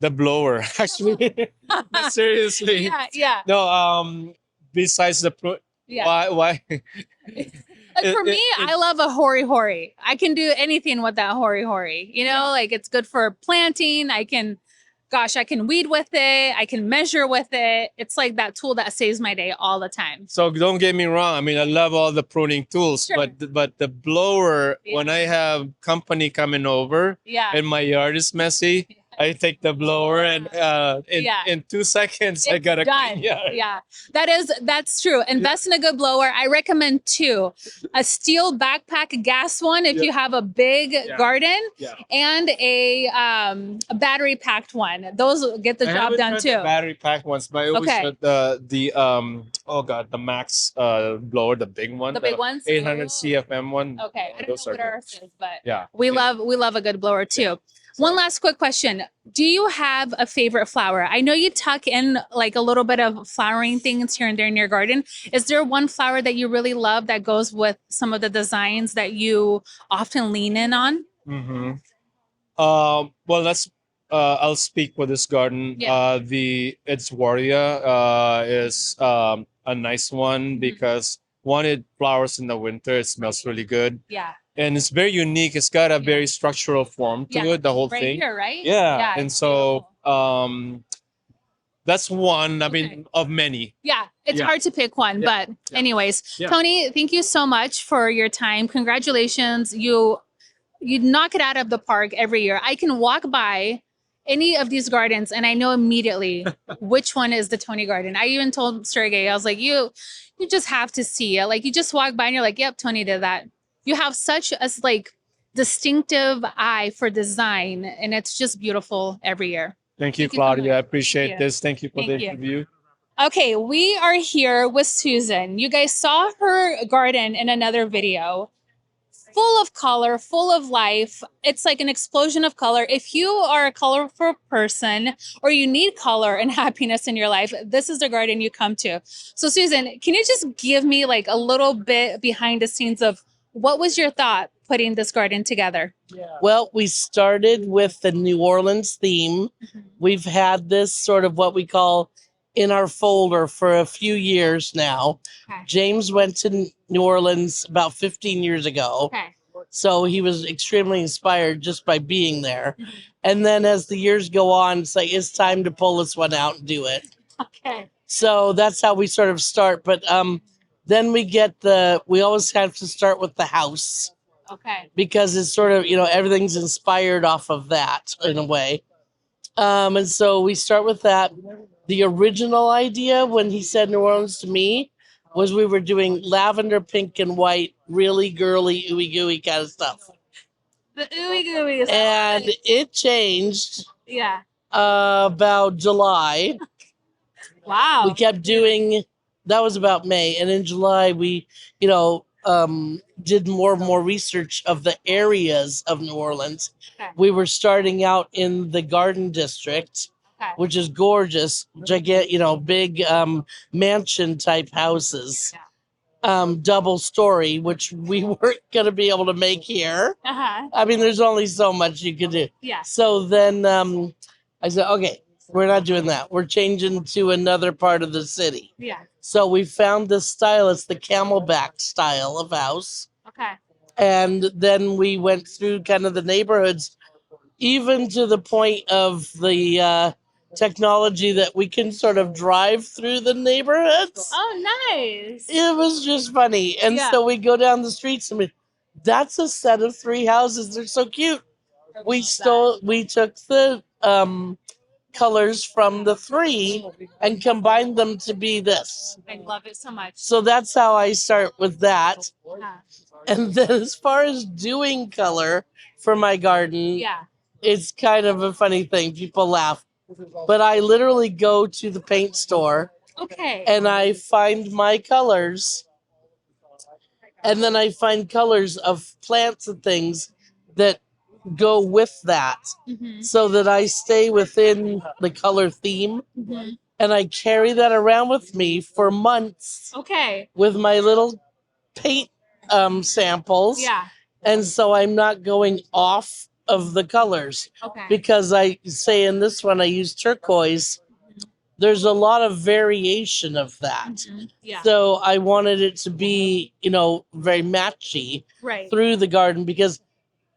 The blower, actually. Seriously. Yeah, yeah, No, besides the yeah. why Like for me, I love a hori hori. I can do anything with that hori hori. You know, like it's good for planting. I can weed with it. I can measure with it. It's like that tool that saves my day all the time. So don't get me wrong. I mean, I love all the pruning tools, Sure. but the blower, when Yeah. I have company coming over Yeah. and my yard is messy, I take the blower and Yeah. in 2 seconds I It's got a done. clean yard. Yeah, that's true. Invest in a good blower. I recommend two: a steel backpack gas one if Yeah. you have a big garden, Yeah. and a battery packed one. Those get the I job haven't done tried too. the battery pack ones, but I always Okay. tried the oh god, the Max blower, the big one, The big ones? 800 Oh. CFM one. Okay, I don't Those know are what good. ours is, but Yeah. we love a good blower too. One last quick question. Do you have a favorite flower? I know you tuck in like a little bit of flowering things here and there in your garden. Is there one flower that you really love that goes with some of the designs that you often lean in on? Mm-hmm. Well, I'll speak for this garden. Yeah. It's Warrior is a nice one Mm-hmm. because one, it flowers in the winter. It smells really good, Yeah. and it's very unique. It's got a very structural form to Yeah. it. The whole Right thing. here, right? Yeah, and it's so beautiful. that's one. I mean, Okay. of many. Yeah, it's Yeah. hard to pick one, Yeah. but Yeah. anyways, Yeah. Tony, thank you so much for your time. Congratulations. You knock it out of the park every year. I can walk by any of these gardens and I know immediately which one is the Tony garden. I even told Sergey, I was like, you just have to see it. Like you just walk by and you're like, yep, Tony did that. You have such a like distinctive eye for design and it's just beautiful every year. Thank you, Thank you so Claudia. much. I appreciate Thank you. this. Thank you for Thank the you. interview. Okay, we are here with Susan. You guys saw her garden in another video. Full of color, full of life. It's like an explosion of color. If you are a colorful person or you need color and happiness in your life, this is the garden you come to. So Susan, can you just give me like a little bit behind the scenes of what was your thought putting this garden together? Well, we started with the New Orleans theme. We've had this sort of what we call in our folder for a few years now. Okay. James went to New Orleans about 15 years ago. Okay. So he was extremely inspired just by being there. And then as the years go on, it's like, it's time to pull this one out and do it. Okay. So that's how we sort of start. But then we always have to start with the house Okay. because it's sort of, everything's inspired off of that in a way. And so we start with that. The original idea when he said New Orleans to me was we were doing lavender, pink, and white, really girly, ooey gooey kind of stuff. The ooey gooey is And it changed yeah. about July. Wow. We kept doing, that was about May. And in July, we, did more and more research of the areas of New Orleans. Okay. We were starting out in the Garden District, Okay. which is gorgeous, gigantic, big mansion type houses, double story, which we weren't going to be able to make here. Uh-huh. I mean, there's only so much you can do. Yeah. So then I said, okay, we're not doing that. We're changing to another part of the city. Yeah. So we found this style. It's the camelback style of house. Okay. And then we went through kind of the neighborhoods, even to the point of the technology that we can sort of drive through the neighborhoods. Oh, nice. It was just funny. And Yeah. so we go down the streets and that's a set of 3 houses. They're so cute. We took the colors from the 3 and combined them to be this. I love it so much. So that's how I start with that. Yeah. And then as far as doing color for my garden, Yeah. it's kind of a funny thing. People laugh. But I literally go to the paint store Okay. and I find my colors. And then I find colors of plants and things that go with that Mhm. so that I stay within the color theme. Mhm. And I carry that around with me for months Okay. with my little paint samples. Yeah. And so I'm not going off of the colors Okay. because I say in this one I use turquoise. There's a lot of variation of that. Mhm. Yeah. So I wanted it to be, very matchy Right. through the garden because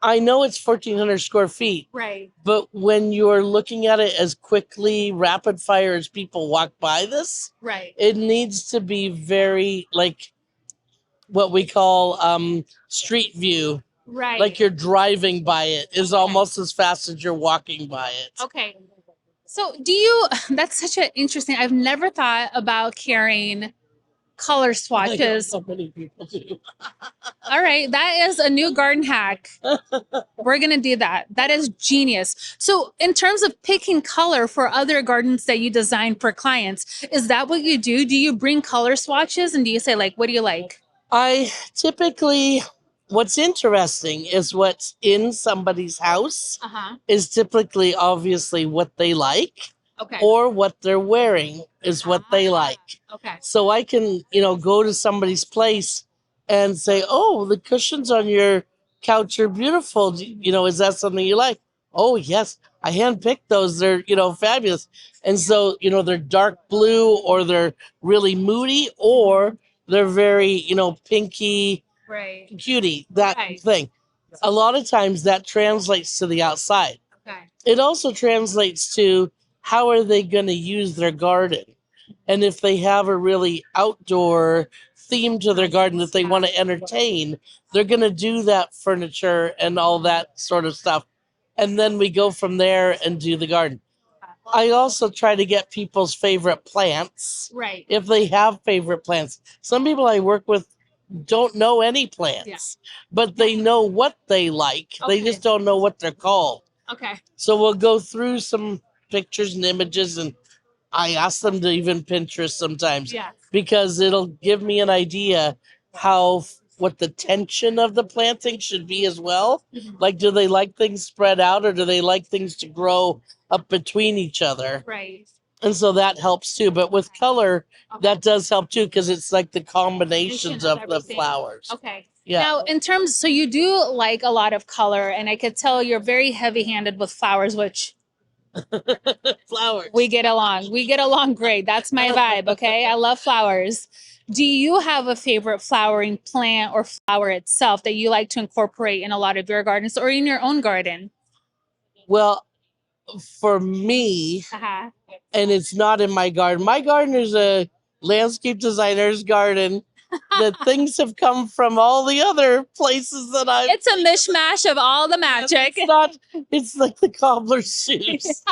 I know it's 1,400 square feet, Right. but when you're looking at it as quickly, rapid fire as people walk by this, Right. it needs to be very like what we call street view. Right. Like you're driving by it is Okay. almost as fast as you're walking by it. Okay. So do you, that's such an interesting, I've never thought about carrying color I know swatches. so many people do. All right. That is a new garden hack. We're going to do that. That is genius. So in terms of picking color for other gardens that you design for clients, is that what you do? Do you bring color swatches and do you say like, what do you like? I typically, what's interesting is what's in somebody's house Uh-huh. is typically obviously what they like, Okay. or what they're wearing is what they Ah. like. Okay. So I can, go to somebody's place and say, "Oh, the cushions on your couch are beautiful. Is that something you like?" "Oh, yes, I handpicked those. They're, fabulous." And so, they're dark blue or they're really moody or they're very, pinky, Right. cutie, that Right. thing. A lot of times that translates to the outside. Okay. It also translates to how are they going to use their garden? And if they have a really outdoor theme to their garden that they want to entertain, they're going to do that furniture and all that sort of stuff. And then we go from there and do the garden. I also try to get people's favorite plants Right. if they have favorite plants. Some people I work with don't know any plants, but they know what they like. They Okay. just don't know what they're called. Okay. So we'll go through some pictures and images, and I ask them to even Pinterest sometimes Yeah. because it'll give me an idea what the tension of the planting should be as well. Mhm. Like, do they like things spread out or do they like things to grow up between each other? Right. And so that helps too. But with color, Okay. that does help too because it's like the combinations Of of the everything. flowers. Okay. Yeah. Now, in terms, so you do like a lot of color, and I could tell you're very heavy-handed with flowers, which Flowers. we get along. We get along great. That's my vibe. Okay. I love flowers. Do you have a favorite flowering plant or flower itself that you like to incorporate in a lot of your gardens or in your own garden? Well, for me, Uh-huh. and it's not in my garden. My garden is a landscape designer's garden. The things have come from all the other places that I've. It's a mishmash of all the magic. It's not. It's like the cobbler's shoes.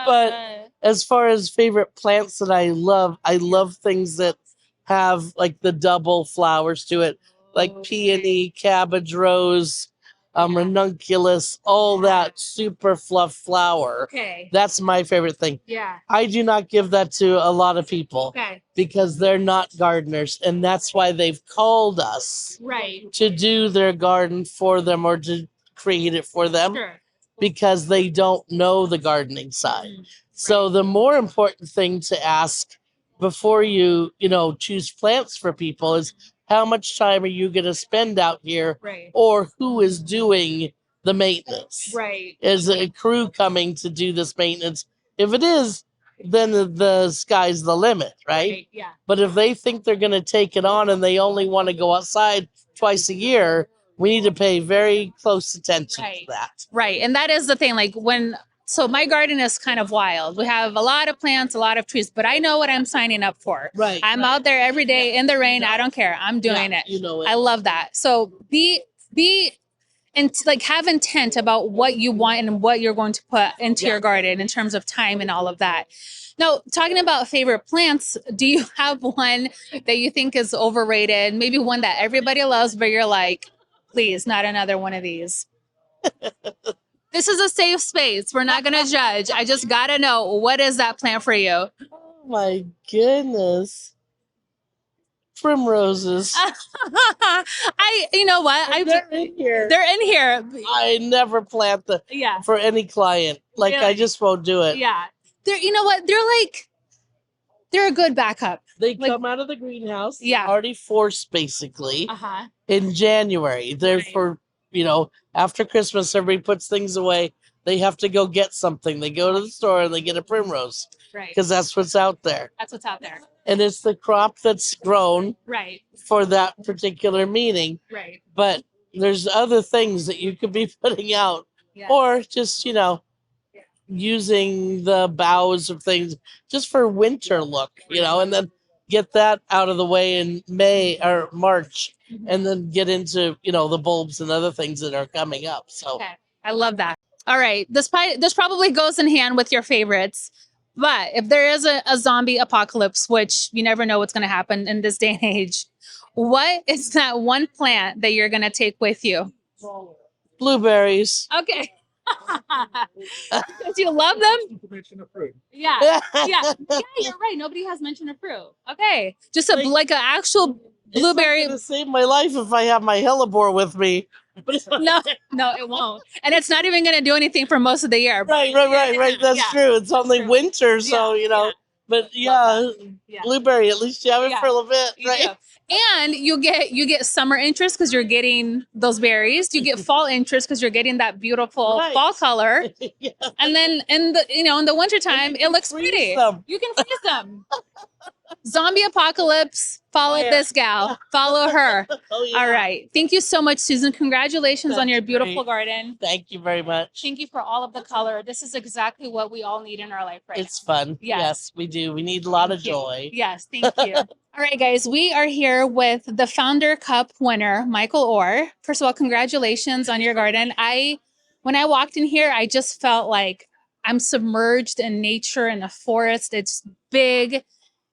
But as far as favorite plants that I love things that have like the double flowers to it, like peony, cabbage rose, ranunculus, all that super fluff flower. Okay. That's my favorite thing. Yeah. I do not give that to a lot of people Okay. because they're not gardeners, and that's why they've called us Right. to do their garden for them or to create it for them Sure. because they don't know the gardening side. Mm, So the more important thing to ask before you, choose plants for people is how much time are you going to spend out here, Right. or who is doing the maintenance? Right. Is a crew coming to do this maintenance? If it is, then the sky's the limit, right? Yeah. But if they think they're going to take it on and they only want to go outside twice a year, we need to pay very close attention Right. to that. Right. And that is the thing. Like so my garden is kind of wild. We have a lot of plants, a lot of trees, but I know what I'm signing up for. Right. I'm out there every day in the rain. I don't care. I'm doing it. You know it. I love that. So be and like have intent about what you want and what you're going to put into your garden in terms of time and all of that. Now, talking about favorite plants, do you have one that you think is overrated? Maybe one that everybody loves, but you're like, please, not another one of these. This is a safe space. We're not going to judge. I just got to know, what is that plant for you? Oh my goodness. Primroses. You know what? They're in here. They're in here. I never plant them Yeah. for any client. Like I Really? just won't do it. Yeah. You know what? They're a good backup. They Like- come out of the greenhouse. Yeah. Already forced basically Uh-huh. in January. They're Right. for, after Christmas, everybody puts things away. They have to go get something. They go to the store and they get a primrose Right. because that's what's out there. That's what's out there. And it's the crop that's grown Right. for that particular meaning. Right. But there's other things that you could be putting out, Yeah. or just, using the boughs of things just for winter look, and then get that out of the way in May or March, and then get into, the bulbs and other things that are coming up. So Okay. I love that. All right. This probably goes in hand with your favorites. But if there is a zombie apocalypse, which you never know what's going to happen in this day and age, what is that one plant that you're going to take with you? blueberries. Okay. Because you love them? To mention a fruit. Yeah. Yeah, you're right. Nobody has mentioned a fruit. Okay. Just like an actual blueberry. It's not gonna save my life if I have my hellebore with me. No, it won't. And it's not even going to do anything for most of the year. Right. That's Yeah. true. It's only true. winter, so Yeah. But yeah, Yeah. blueberry. At least you have it Yeah. for a little bit, You right? do. And you get summer interest because you're getting those berries. You get fall interest because you're getting that beautiful Right. fall color. Yeah. And then in the wintertime, it looks freeze pretty. them. You can freeze them. Zombie apocalypse. Follow Yeah. this gal. Follow her. Oh, yeah. All right. Thank you so much, Susan. Congratulations on That's your beautiful great. garden. Thank you very much. Thank you for all of the color. This is exactly what we all need in our life right It's now. fun. Yes. Yes, we do. We need a lot of Thank you. joy. Yes, thank you. All right, guys, we are here with the Founder Cup winner, Michael Orr. First of all, congratulations on your garden. When I walked in here, I just felt like I'm submerged in nature and a forest. It's big.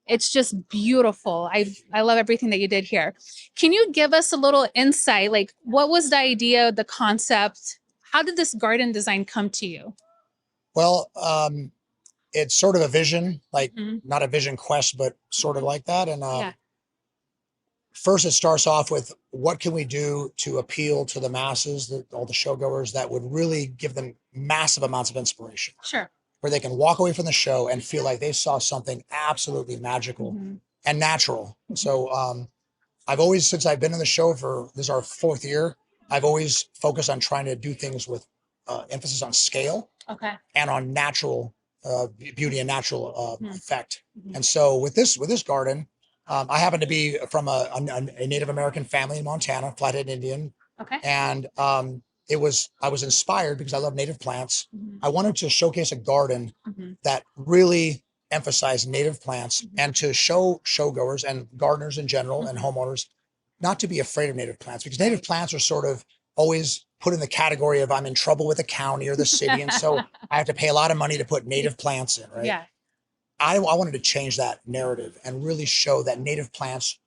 It's just beautiful. I love everything that you did here. Can you give us a little insight? Like, what was the idea, the concept? How did this garden design come to you? Well, it's sort of a vision, like Mhm. not a vision quest, but sort of like that. And Yeah. first, it starts off with what can we do to appeal to the masses, all the showgoers, that would really give them massive amounts of inspiration, Sure. where they can walk away from the show and feel like they saw something absolutely magical Mhm. and natural. So I've always, since I've been in the show this is our 4th year, I've always focused on trying to do things with emphasis on scale Okay. and on natural beauty and natural Mhm. effect. Mhm. And so with this garden, I happen to be from a Native American family in Montana, Flathead Indian, Okay. and I was inspired because I love native plants. Mhm. I wanted to showcase a garden Mhm. that really emphasized native plants Mhm. and to show showgoers and gardeners in general and Mhm. homeowners not to be afraid of native plants, because native plants are sort of always put in the category of I'm in trouble with the county or the city, and so I have to pay a lot of money to put native plants in, right? Yeah. I wanted to change that narrative and really show that native plants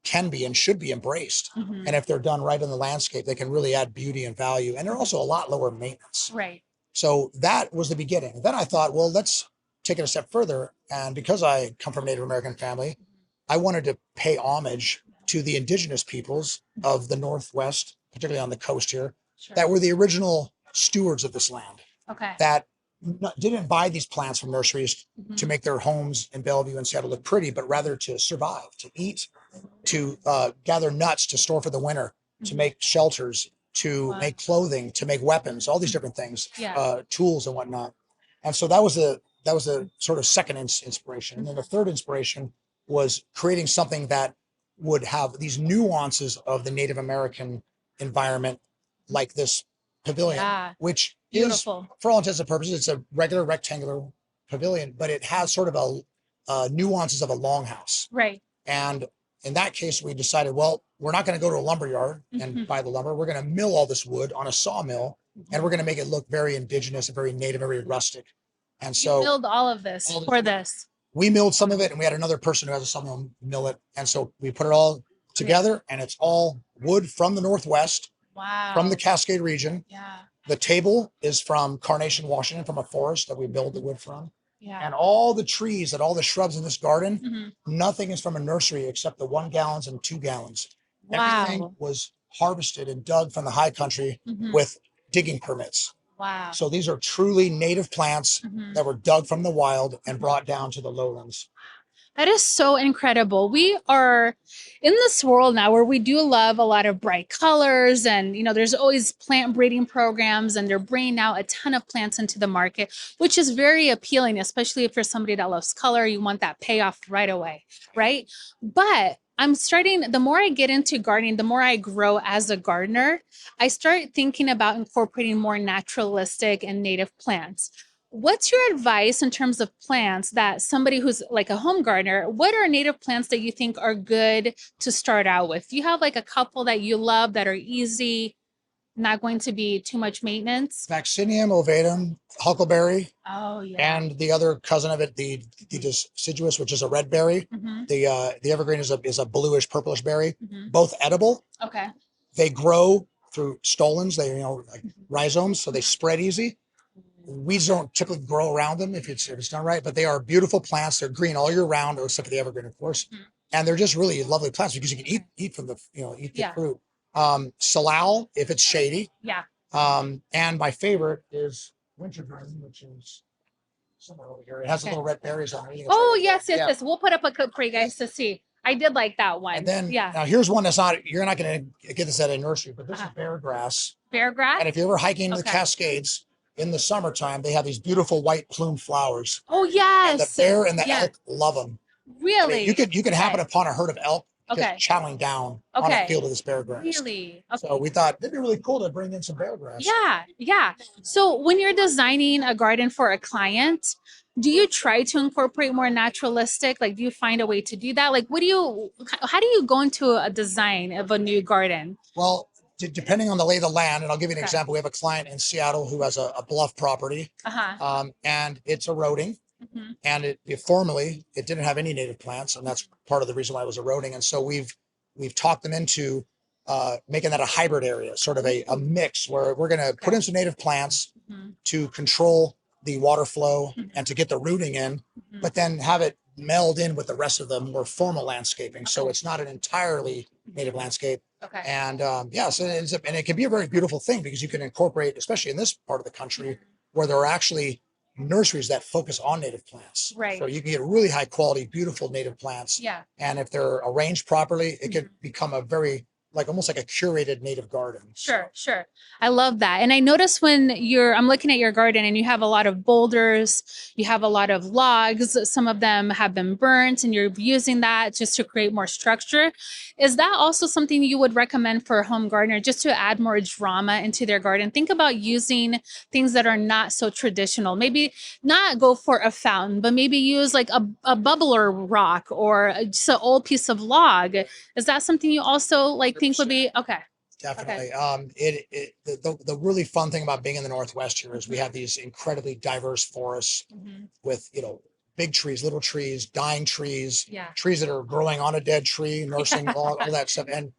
can be and should be embraced. Mhm. And if they're done right in the landscape, they can really add beauty and value. And they're also a lot lower maintenance. Right. So that was the beginning. Then I thought, well, let's take it a step further. And because I come from a Native American family, I wanted to pay homage to the indigenous peoples of the Northwest, particularly on the coast here, Sure. that were the original stewards of this land, Okay. that didn't buy these plants from nurseries Mhm. to make their homes in Bellevue and Seattle look pretty, but rather to survive, to eat, to gather nuts, to store for the winter, to Mhm. make shelters, to Wow. make clothing, to make weapons, all these different things, Yeah. tools and whatnot. And so that was a sort of second inspiration. And then the third inspiration was creating something that would have these nuances of the Native American environment, like this pavilion, Yeah. which Beautiful. is, for all intents and purposes, it's a regular rectangular pavilion, but it has sort of a nuances of a longhouse. Right. And in that case, we decided, well, we're not going to go to a lumber yard and Mhm. buy the lumber. We're going to mill all this wood on a sawmill, and we're going to make it look very indigenous and very native, very rustic. And You so build all of this all this for wood. this. we milled some of it, and we had another person who has a sawmill mill it. And so we put it all together, and it's all wood from the Northwest, Wow. from the Cascade region. Yeah. The table is from Carnation, Washington, from a forest that we build the wood from. Yeah. And all the trees and all the shrubs in this garden, Mhm. nothing is from a nursery except the 1 gallons and 2 gallons. Wow. Everything was harvested and dug from the high country Mhm. with digging permits. Wow. So these are truly native plants Mhm. that were dug from the wild and brought down to the lowlands. That is so incredible. We are in this world now where we do love a lot of bright colors, and there's always plant breeding programs, and they're bringing now a ton of plants into the market, which is very appealing, especially if you're somebody that loves color. You want that payoff right away, right? But the more I get into gardening, the more I grow as a gardener, I start thinking about incorporating more naturalistic and native plants. What's your advice in terms of plants that somebody who's like a home gardener, what are native plants that you think are good to start out with? Do you have like a couple that you love that are easy, not going to be too much maintenance? Vaccinium ovatum, huckleberry, Oh, yeah. and the other cousin of it, the deciduous, which is a red berry. Mhm, The evergreen is a bluish purplish berry. mhm. Both edible. Okay. They grow through stolons. They like Mhm. rhizomes, so they spread easy. Weeds don't typically grow around them if it's done right, but they are beautiful plants. They're green all year round, except for the evergreen, of course. Mhm. And they're just really lovely plants because you can eat from the eat the Yeah. fruit. Salal, if it's shady. Yeah. And my favorite is wintergreen, which is somewhere over here. It has Okay. little red berries on it. Oh, yes, Yeah. yes. We'll put up a clip for you guys to see. I did like that one. And then yeah. now here's one you're not going to get this at a nursery, but this Uh-huh. is bear grass. Bear grass? And if you're ever hiking the Okay. Cascades in the summertime, they have these beautiful white plume flowers. Oh, And yes. the bear and the Yeah. elk love them. Really? You could happen Okay. upon a herd of elk just Okay. chowing down on Okay. a field of this bear grass. Really? Okay. So we thought it'd be really cool to bring in some bear grass. Yeah, yeah. So when you're designing a garden for a client, do you try to incorporate more naturalistic? Like, do you find a way to do that? Like, how do you go into a design of a new garden? Well, depending on the lay of the land, and I'll give you an Okay. example. We have a client in Seattle who has a bluff property, Uh-huh. and it's eroding. Mhm. And formerly it didn't have any native plants, and that's part of the reason why it was eroding. And so we've talked them into making that a hybrid area, sort of a mix where we're going to put in some native plants Mhm. to control the water flow Mhm. and to get the rooting in, Mhm. but then have it meld in with the rest of the more formal landscaping. So Okay. it's not an entirely native landscape. Okay. And so and it can be a very beautiful thing because you can incorporate, especially in this part of the country, where there are actually nurseries that focus on native plants. Right. So you can get really high quality, beautiful native plants. Yeah. And if they're arranged properly, it could become a very almost like a curated native garden. Sure, sure. I love that. And I notice when I'm looking at your garden and you have a lot of boulders, you have a lot of logs, some of them have been burnt, and you're using that just to create more structure. Is that also something you would recommend for a home gardener, just to add more drama into their garden? Think about using things that are not so traditional. Maybe not go for a fountain, but maybe use like a bubbler rock or just an old piece of log. Is that something you also think would be okay? Definitely. The really fun thing about being in the Northwest here is we have these incredibly diverse forests Mhm. with, big trees, little trees, dying trees, Yeah. trees that are growing on a dead tree, nursing all that stuff. And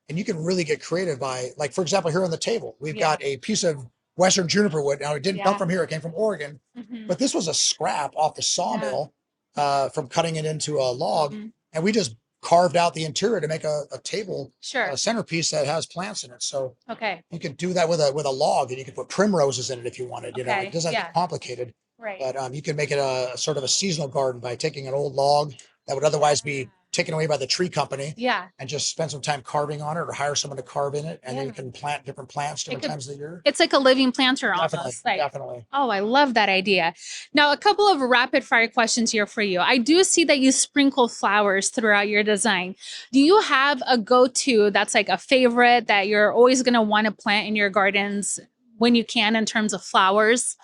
you can really get creative by, like, for example, here on the table, we've Yeah. got a piece of Western juniper wood. Now it didn't Yeah. come from here. It came from Oregon, Mhm. but this was a scrap off the sawmill from cutting it into a log. Mhm. And we just carved out the interior to make a table, Sure. a centerpiece that has plants in it. So Okay. you could do that with a log, and you could put primroses in it if you wanted. Okay, It doesn't have to yeah. be complicated, Right. but you can make it a sort of a seasonal garden by taking an old log that would otherwise be taken away by the tree company Yeah. and just spend some time carving on it, or hire someone to carve in it, and then you Yeah. can plant different plants different could- times of the year. It's like a living planter Definitely, almost. Like, definitely. oh, I love that idea. Now, a couple of rapid fire questions here for you. I do see that you sprinkle flowers throughout your design. Do you have a go-to that's like a favorite that you're always going to want to plant in your gardens when you can in terms of flowers?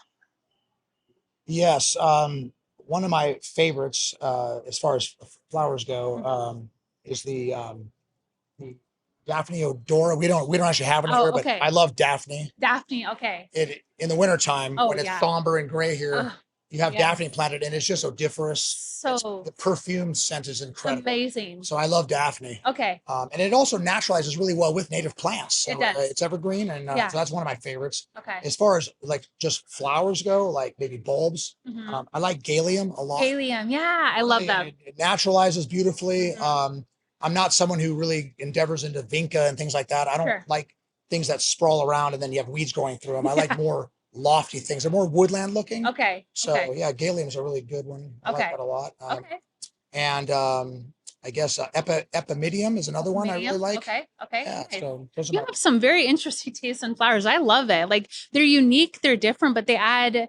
Yes. One of my favorites, as far as flowers go, is the Daphne odora. We don't actually have it Oh, here, but okay. I love Daphne. Daphne. Okay. It in the wintertime Oh, when it's yeah. somber and gray here, Ugh, you have yes. Daphne planted and it's just odoriferous. So The perfume scent is incredible. amazing. So I love Daphne. Okay. And it also naturalizes really well with native plants. So, It does. it's evergreen, and Yeah. so that's one of my favorites. Okay. As far as like just flowers go, like maybe bulbs, Mhm. I like Galium a lot. Alien. Yeah, I love Really, that. It naturalizes beautifully. Mhm. I'm not someone who really endeavors into vinca and things like that. I don't Sure. like things that sprawl around and then you have weeds growing through them. I like more lofty things. They're more woodland looking. Okay. So okay. yeah, Galium is a really good one. I Okay. like that a lot. Okay. And I guess epimedium is another one I really Medium. like. Okay. Okay. Yeah, okay. so those are You my have some very interesting tastes in flowers. I love it. Like they're unique, they're different, but they add.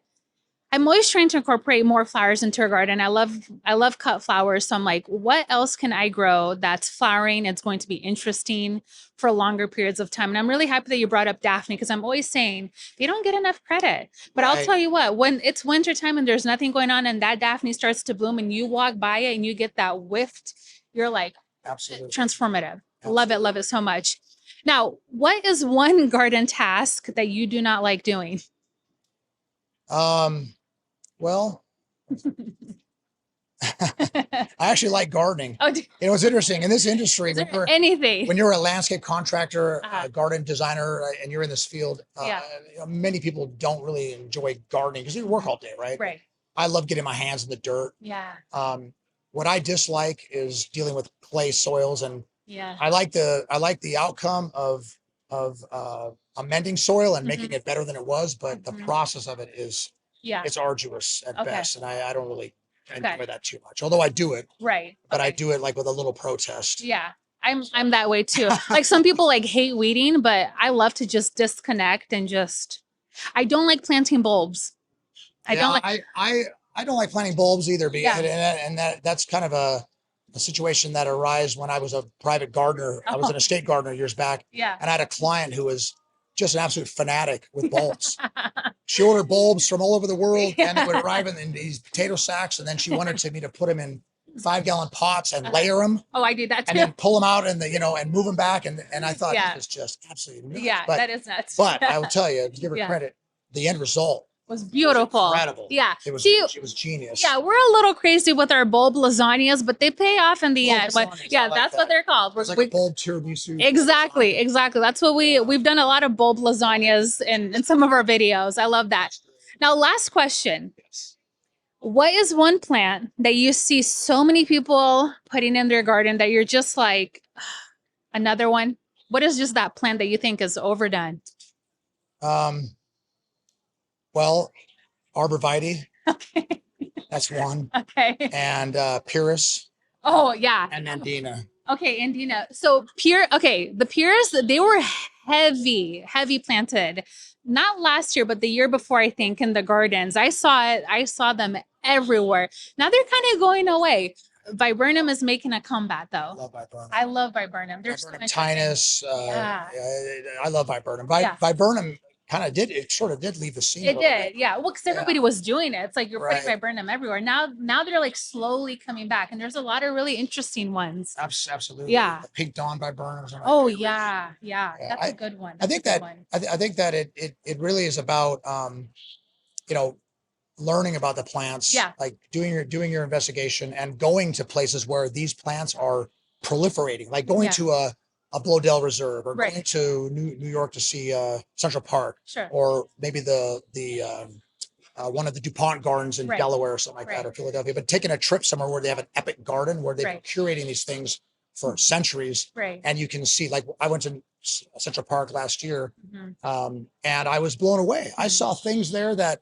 I'm always trying to incorporate more flowers into a garden. I love cut flowers. So I'm like, what else can I grow that's flowering? It's going to be interesting for longer periods of time. And I'm really happy that you brought up Daphne because I'm always saying they don't get enough credit. But I'll Right. tell you what, when it's wintertime and there's nothing going on and that Daphne starts to bloom and you walk by it and you get that whiffed, you're like, absolutely. transformative. Love it so much. Now, what is one garden task that you do not like doing? Well, I actually like gardening. Oh, You know, it's interesting in this industry is when there you're anything? when you're a landscape contractor, Uh-huh. a garden designer, and you're in this field, Yeah. you know, many people don't really enjoy gardening because you work all day, right? Right. I love getting my hands in the dirt. Yeah. What I dislike is dealing with clay soils, and Yeah. I like the outcome of amending soil and making it better than it was, but the Mhm. process of it is Yeah. it's arduous at Okay. best, and I don't really enjoy Okay. that too much. Although I do it, Right. but I Okay. do it like with a little protest. Yeah. I'm that way too. Like some people like hate weeding, but I love to just disconnect and just I don't like planting bulbs. I Yeah, don't like I don't like planting bulbs either, Yeah. and that's kind of a situation that arose when I was a private gardener. I was an estate gardener years back, yeah. and I had a client who was just an absolute fanatic with bulbs. She ordered bulbs from all over the world, and they would arrive in these potato sacks, and then she wanted me to put them in 5-gallon pots and layer them, Oh, I do that too. and then pull them out and and move them back, and I thought Yeah. this is just absolutely nuts. Yeah, but that is nuts. but I will tell you, to give her Yeah. credit, the end result was beautiful. incredible. Yeah. It was See, she was genius. yeah, we're a little crazy with our bulb lasagnas, but they pay off in the Bulb end. But lasagnas, I yeah, like that's that. what they're called. It's like We- a bulb tiramisu. exactly. That's what we've done a lot of bulb lasagnas in some of our videos. I love that. Now, last question. Yes. What is one plant that you see so many people putting in their garden that you're just like, another one? What is just that plant that you think is overdone? Well, arborvitae, Okay. that's one, Okay. and Pyrrhus Oh, yeah. and Nandina. Okay, Andina. So the pears, they were heavy planted. Not last year, but the year before, I think, in the gardens. I saw them everywhere. Now they're kind of going away. Viburnum is making a comeback though. Love viburnum. I love viburnum. They're so Viburnum interesting. tinus. Yeah. I love viburnum. Yeah. Viburnum sort of did leave the scene. a It little did, bit. yeah. Well, because Yeah. everybody was doing it. It's like you're putting Right. viburnum everywhere. Now they're like slowly coming back, and there's a lot of really interesting ones. Absolutely. Yeah. The pink dawn viburnums. are my Oh favorites. yeah. Yeah, That's a good one. I That's think a good that one. I think that it really is about learning about the plants, Yeah. like doing your investigation and going to places where these plants are proliferating, like going Yeah. to a Bloedel Reserve or Right. going to New York to see Central Park, Sure. or maybe the one of the DuPont gardens in Right. Delaware or something like Right. that, or Philadelphia, but taking a trip somewhere where they have an epic garden where they've Right. been curating these things for centuries, Right. and you can see, like, I went to Central Park last year, Mhm. and I was blown away. I Mhm. saw things there that,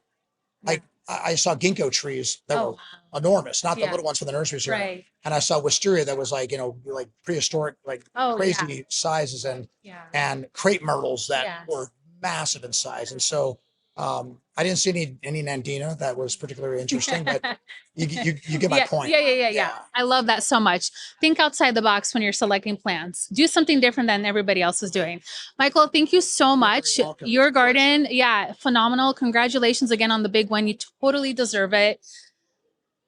like, I saw ginkgo trees that Oh, were enormous, not Yeah. the little ones from the nurseries here. right. And I saw wisteria that was like, like prehistoric, like Oh, crazy sizes, yeah. and crepe myrtles that Yeah. were massive in size. And so I didn't see any Nandina that was particularly interesting, but you get my Yeah, point. Yeah. Yeah. I love that so much. Think outside the box when you're selecting plants. Do something different than everybody else is doing. Michael, thank you so much. welcome. Your garden, yeah, phenomenal. Congratulations again on the big one. You totally deserve it.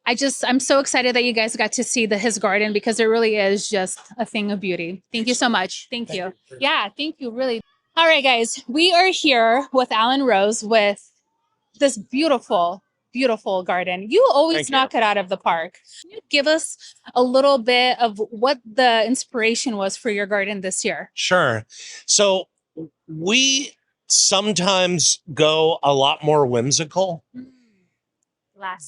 I'm so excited that you guys got to see his garden because it really is just a thing of beauty. Thank you so much. Thank you. Yeah, thank you. Really. All right, guys, we are here with Alan Rose with this beautiful, beautiful garden. You always Thank you. knock it out of the park. Can you give us a little bit of what the inspiration was for your garden this year? Sure. So we sometimes go a lot more whimsical.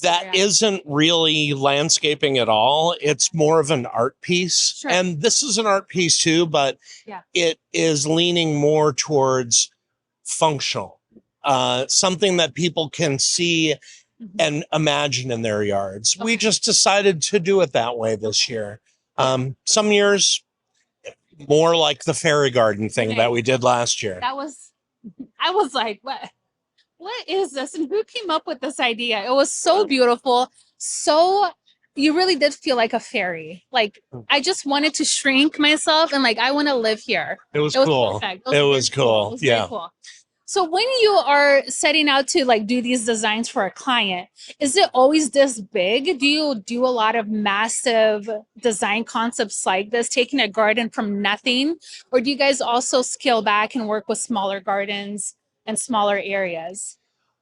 That isn't really landscaping at all. It's more of an art piece. Sure. And this is an art piece too, but Yeah. it is leaning more towards functional, something that people can see and imagine in their yards. We just decided to do it that way this year. Some years more like the fairy garden thing that we did last year. I was like, what is this? And who came up with this idea? It was so beautiful. So you really did feel like a fairy. Like I just wanted to shrink myself and like, I want to live here. It was cool. Perfect. It was very cool. It was very Yeah. cool. So when you are setting out to like do these designs for a client, is it always this big? Do you do a lot of massive design concepts like this, taking a garden from nothing? Or do you guys also scale back and work with smaller gardens and smaller areas?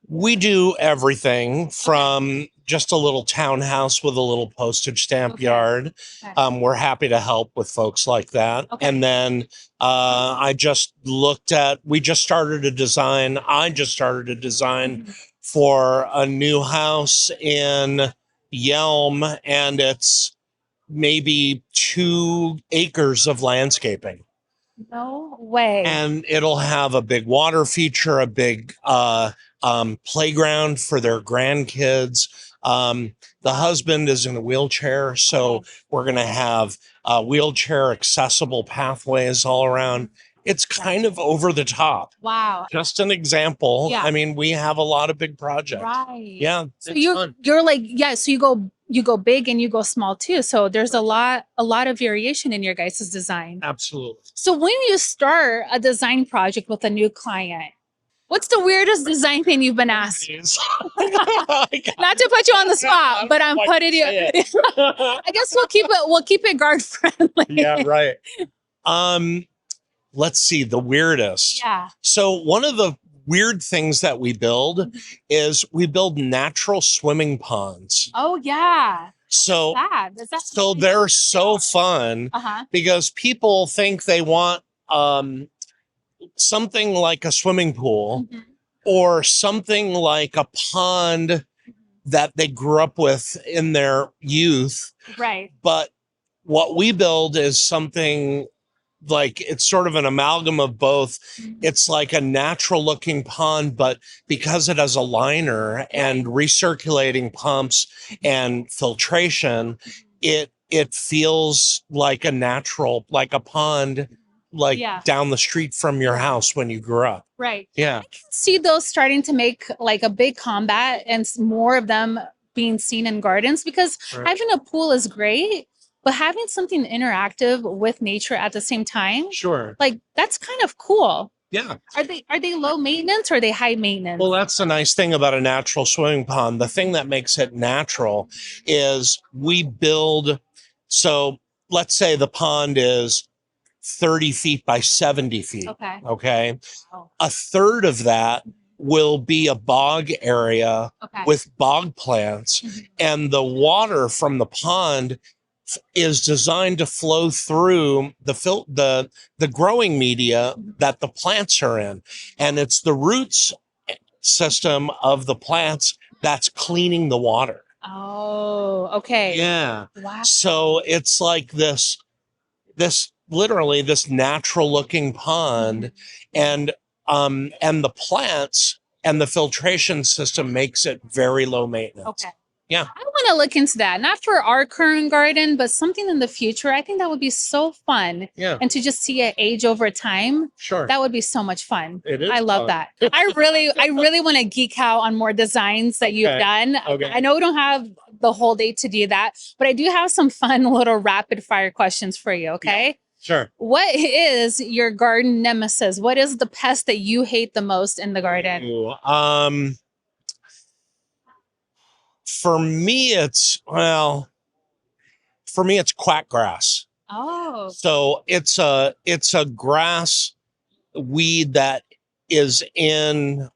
We do everything from just a little townhouse with a little postage stamp Okay. yard. Okay. We're happy to help with folks like that. Okay. And then I just started a design. I just started a design Mhm. for a new house in Yelm, and it's maybe 2 acres of landscaping. No way. And it'll have a big water feature, a big playground for their grandkids. The husband is in a wheelchair, so we're going to have wheelchair accessible pathways all around. It's kind of over the top. Wow. Just an example. Yeah. I mean, we have a lot of big projects. Right. Yeah. So it's fun. you're like, yeah, so you go big and you go small too. So there's a lot of variation in your guys' design. Absolutely. So when you start a design project with a new client, what's the weirdest design thing you've been asked? Not to put you on the spot, but I'm putting you. I guess we'll keep it guard friendly. Yeah, right. Let's see, the weirdest. Yeah. So one of the weird things that we build is we build natural swimming ponds. Oh yeah. So Is that so they're so fun Uh-huh. because people think they want something like a swimming pool Mhm. or something like a pond that they grew up with in their youth. Right. But what we build is something like it's sort of an amalgam of both. It's like a natural looking pond, but because it has a liner and recirculating pumps and filtration, it feels like a natural, like a pond, like Yeah. down the street from your house when you grew up. Right. Yeah. See those starting to make like a big combat and more of them being seen in gardens because Right. having a pool is great, but having something interactive with nature at the same time, Sure. like that's kind of cool. Yeah. Are they low maintenance or are they high maintenance? Well, that's the nice thing about a natural swimming pond. The thing that makes it natural is we build. So let's say the pond is 30 feet by 70 feet. Okay. Okay. Wow. A third of that will be a bog area Okay. with bog plants, Mhm. and the water from the pond is designed to flow through the growing media that the plants are in, and it's the roots system of the plants that's cleaning the water. Oh, okay. Yeah. Wow. So it's like this literally this natural looking pond, and the plants and the filtration system makes it very low maintenance. Okay. Yeah. I want to look into that, not for our current garden, but something in the future. I think that would be so fun. Yeah. And to just see it age over time, Sure. that would be so much fun. It is I love fun. that. I really want to geek out on more designs that you've Okay. done. Okay. I know we don't have the whole day to do that, but I do have some fun little rapid fire questions for you. Okay. Sure. What is your garden nemesis? What is the pest that you hate the most in the garden? Ooh, For me, it's quack grass. Oh, So it's a grass weed that is in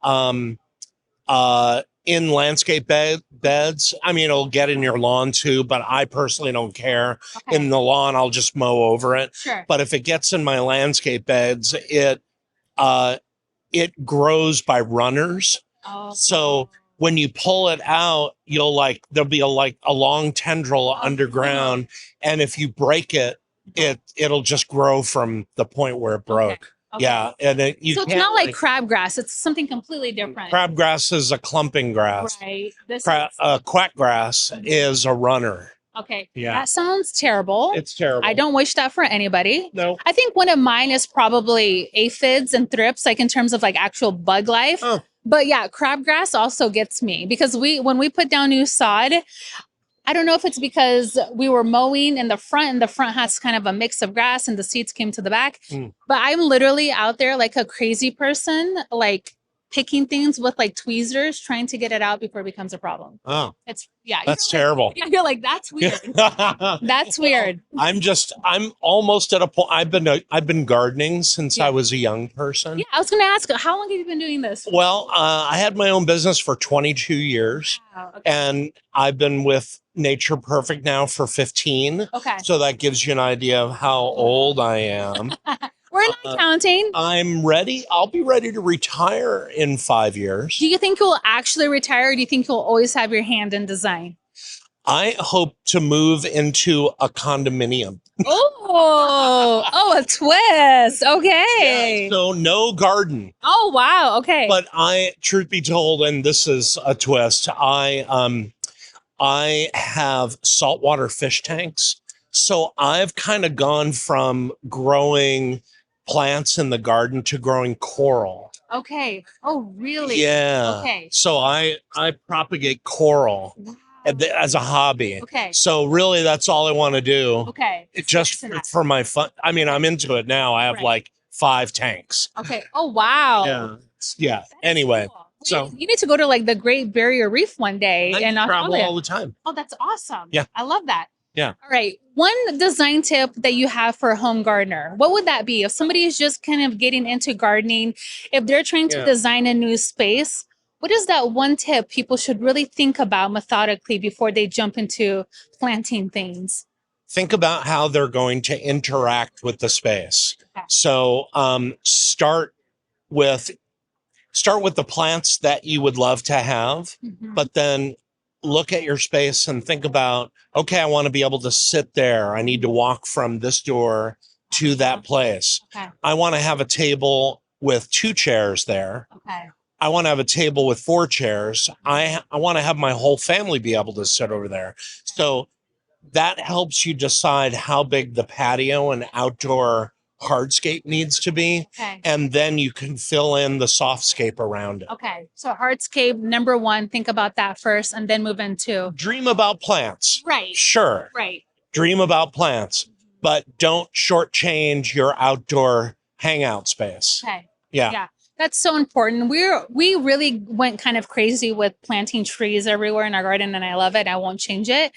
landscape beds. I mean, it'll get in your lawn too, but I personally don't care. okay. In the lawn, I'll just mow over it. Sure. But if it gets in my landscape beds, it grows by runners. Oh. So when you pull it out, there'll be a long tendril underground, and if you break it, it'll just grow from the point where it broke. Okay. Yeah, and So it's can't, not like crabgrass. It's something completely different. crabgrass is a clumping grass. Right. This Quack grass is a runner. okay. Yeah. That sounds terrible. It's terrible. I don't wish that for anybody. No. I think one of mine is probably aphids and thrips, like in terms of like actual bug life. Oh. But yeah, crabgrass also gets me because when we put down new sod, I don't know if it's because we were mowing in the front and the front has kind of a mix of grass and the seeds came to the back. But I'm literally out there like a crazy person, like picking things with like tweezers, trying to get it out before it becomes a problem. Oh, It's yeah. that's you're terrible. Like, yeah, you're like, that's weird. That's weird. I'm almost at a point. I've been gardening since Yeah. I was a young person. Yeah, I was gonna ask, how long have you been doing this? Well, I had my own business for 22 years, Wow, okay. and I've been with Nature Perfect now for 15. Okay. So that gives you an idea of how old I am. We're not counting. I'm ready. I'll be ready to retire in 5 years. Do you think you'll actually retire? Or do you think you'll always have your hand in design? I hope to move into a condominium. Oh, a twist. Okay. So no garden. Oh, wow. Okay. But truth be told, and this is a twist, I have saltwater fish tanks. So I've kind of gone from growing plants in the garden to growing coral. Okay. Oh, really? Yeah. Okay. So I propagate coral Wow. as a hobby. Okay. So really that's all I want to do. Okay. It just Nice enough. for my fun. I mean, I'm into it now. I have Right. like 5 tanks. Okay. Oh, wow. Yeah. Yeah. That's Anyway, cool. so- You need to go to like the Great Barrier Reef one day I in travel Australia. all the time. Oh, that's awesome. Yeah. I love that. Yeah. All right. One design tip that you have for a home gardener, what would that be? If somebody is just kind of getting into gardening, if they're trying to Yeah. design a new space, what is that one tip people should really think about methodically before they jump into planting things? Think about how they're going to interact with the space. Okay. So start with the plants that you would love to have, Mhm. but then look at your space and think about, okay, I want to be able to sit there. I need to walk from this door to that place. Okay. I want to have a table with 2 chairs there. Okay. I want to have a table with 4 chairs. I want to have my whole family be able to sit over there. So that helps you decide how big the patio and outdoor hardscape needs to be. Okay. And then you can fill in the softscape around it. Okay. So hardscape, number one, think about that first and then move into. Dream about plants. Right. Sure. Right. Dream about plants, but don't shortchange your outdoor hangout space. Okay. Yeah. Yeah. That's so important. We really went kind of crazy with planting trees everywhere in our garden and I love it. I won't change it.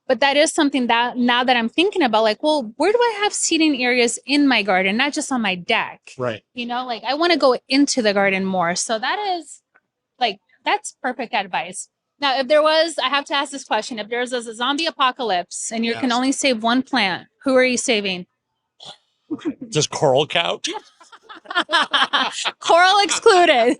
But that is something that now that I'm thinking about, like, well, where do I have seating areas in my garden, not just on my deck? Right. You know, like I want to go into the garden more. So that is like, that's perfect advice. Now, if there was, I have to ask this question. If there's a zombie apocalypse and you can Yes. only save one plant, who are you saving? Just coral couch. Coral excluded.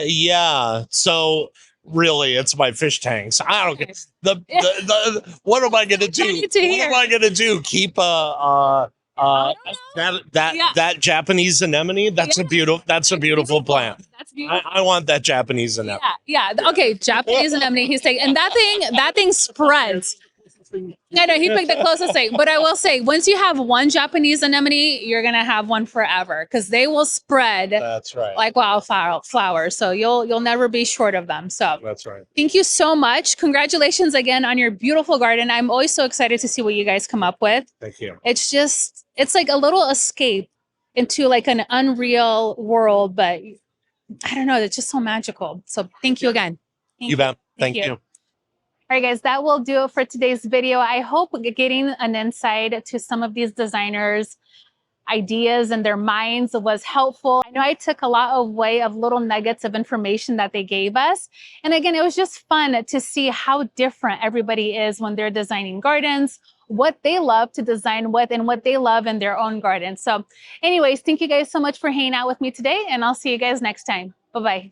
Yeah. So really, it's my fish tanks. I don't get the what am I going to do? need to What hear. am I going to do? Keep that Yeah. that Japanese anemone? That's a beautiful plant. That's beautiful. I want that Japanese anemone. Yeah. Okay. Japanese anemone. He's taking, and that thing spreads. I know he picked the closest thing, but I will say, once you have one Japanese anemone, you're gonna have one forever because they will spread That's right. like wildflowers. So you'll never be short of them. So That's right. thank you so much. Congratulations again on your beautiful garden. I'm always so excited to see what you guys come up with. Thank you. It's like a little escape into like an unreal world, but I don't know, it's just so magical. So thank you again. Thank You bet. Thank you. you. All right, guys, that will do it for today's video. I hope getting an insight to some of these designers' ideas and their minds was helpful. I know I took a lot away of little nuggets of information that they gave us. And again, it was just fun to see how different everybody is when they're designing gardens, what they love to design with, and what they love in their own garden. So anyways, thank you guys so much for hanging out with me today, and I'll see you guys next time. Bye-bye.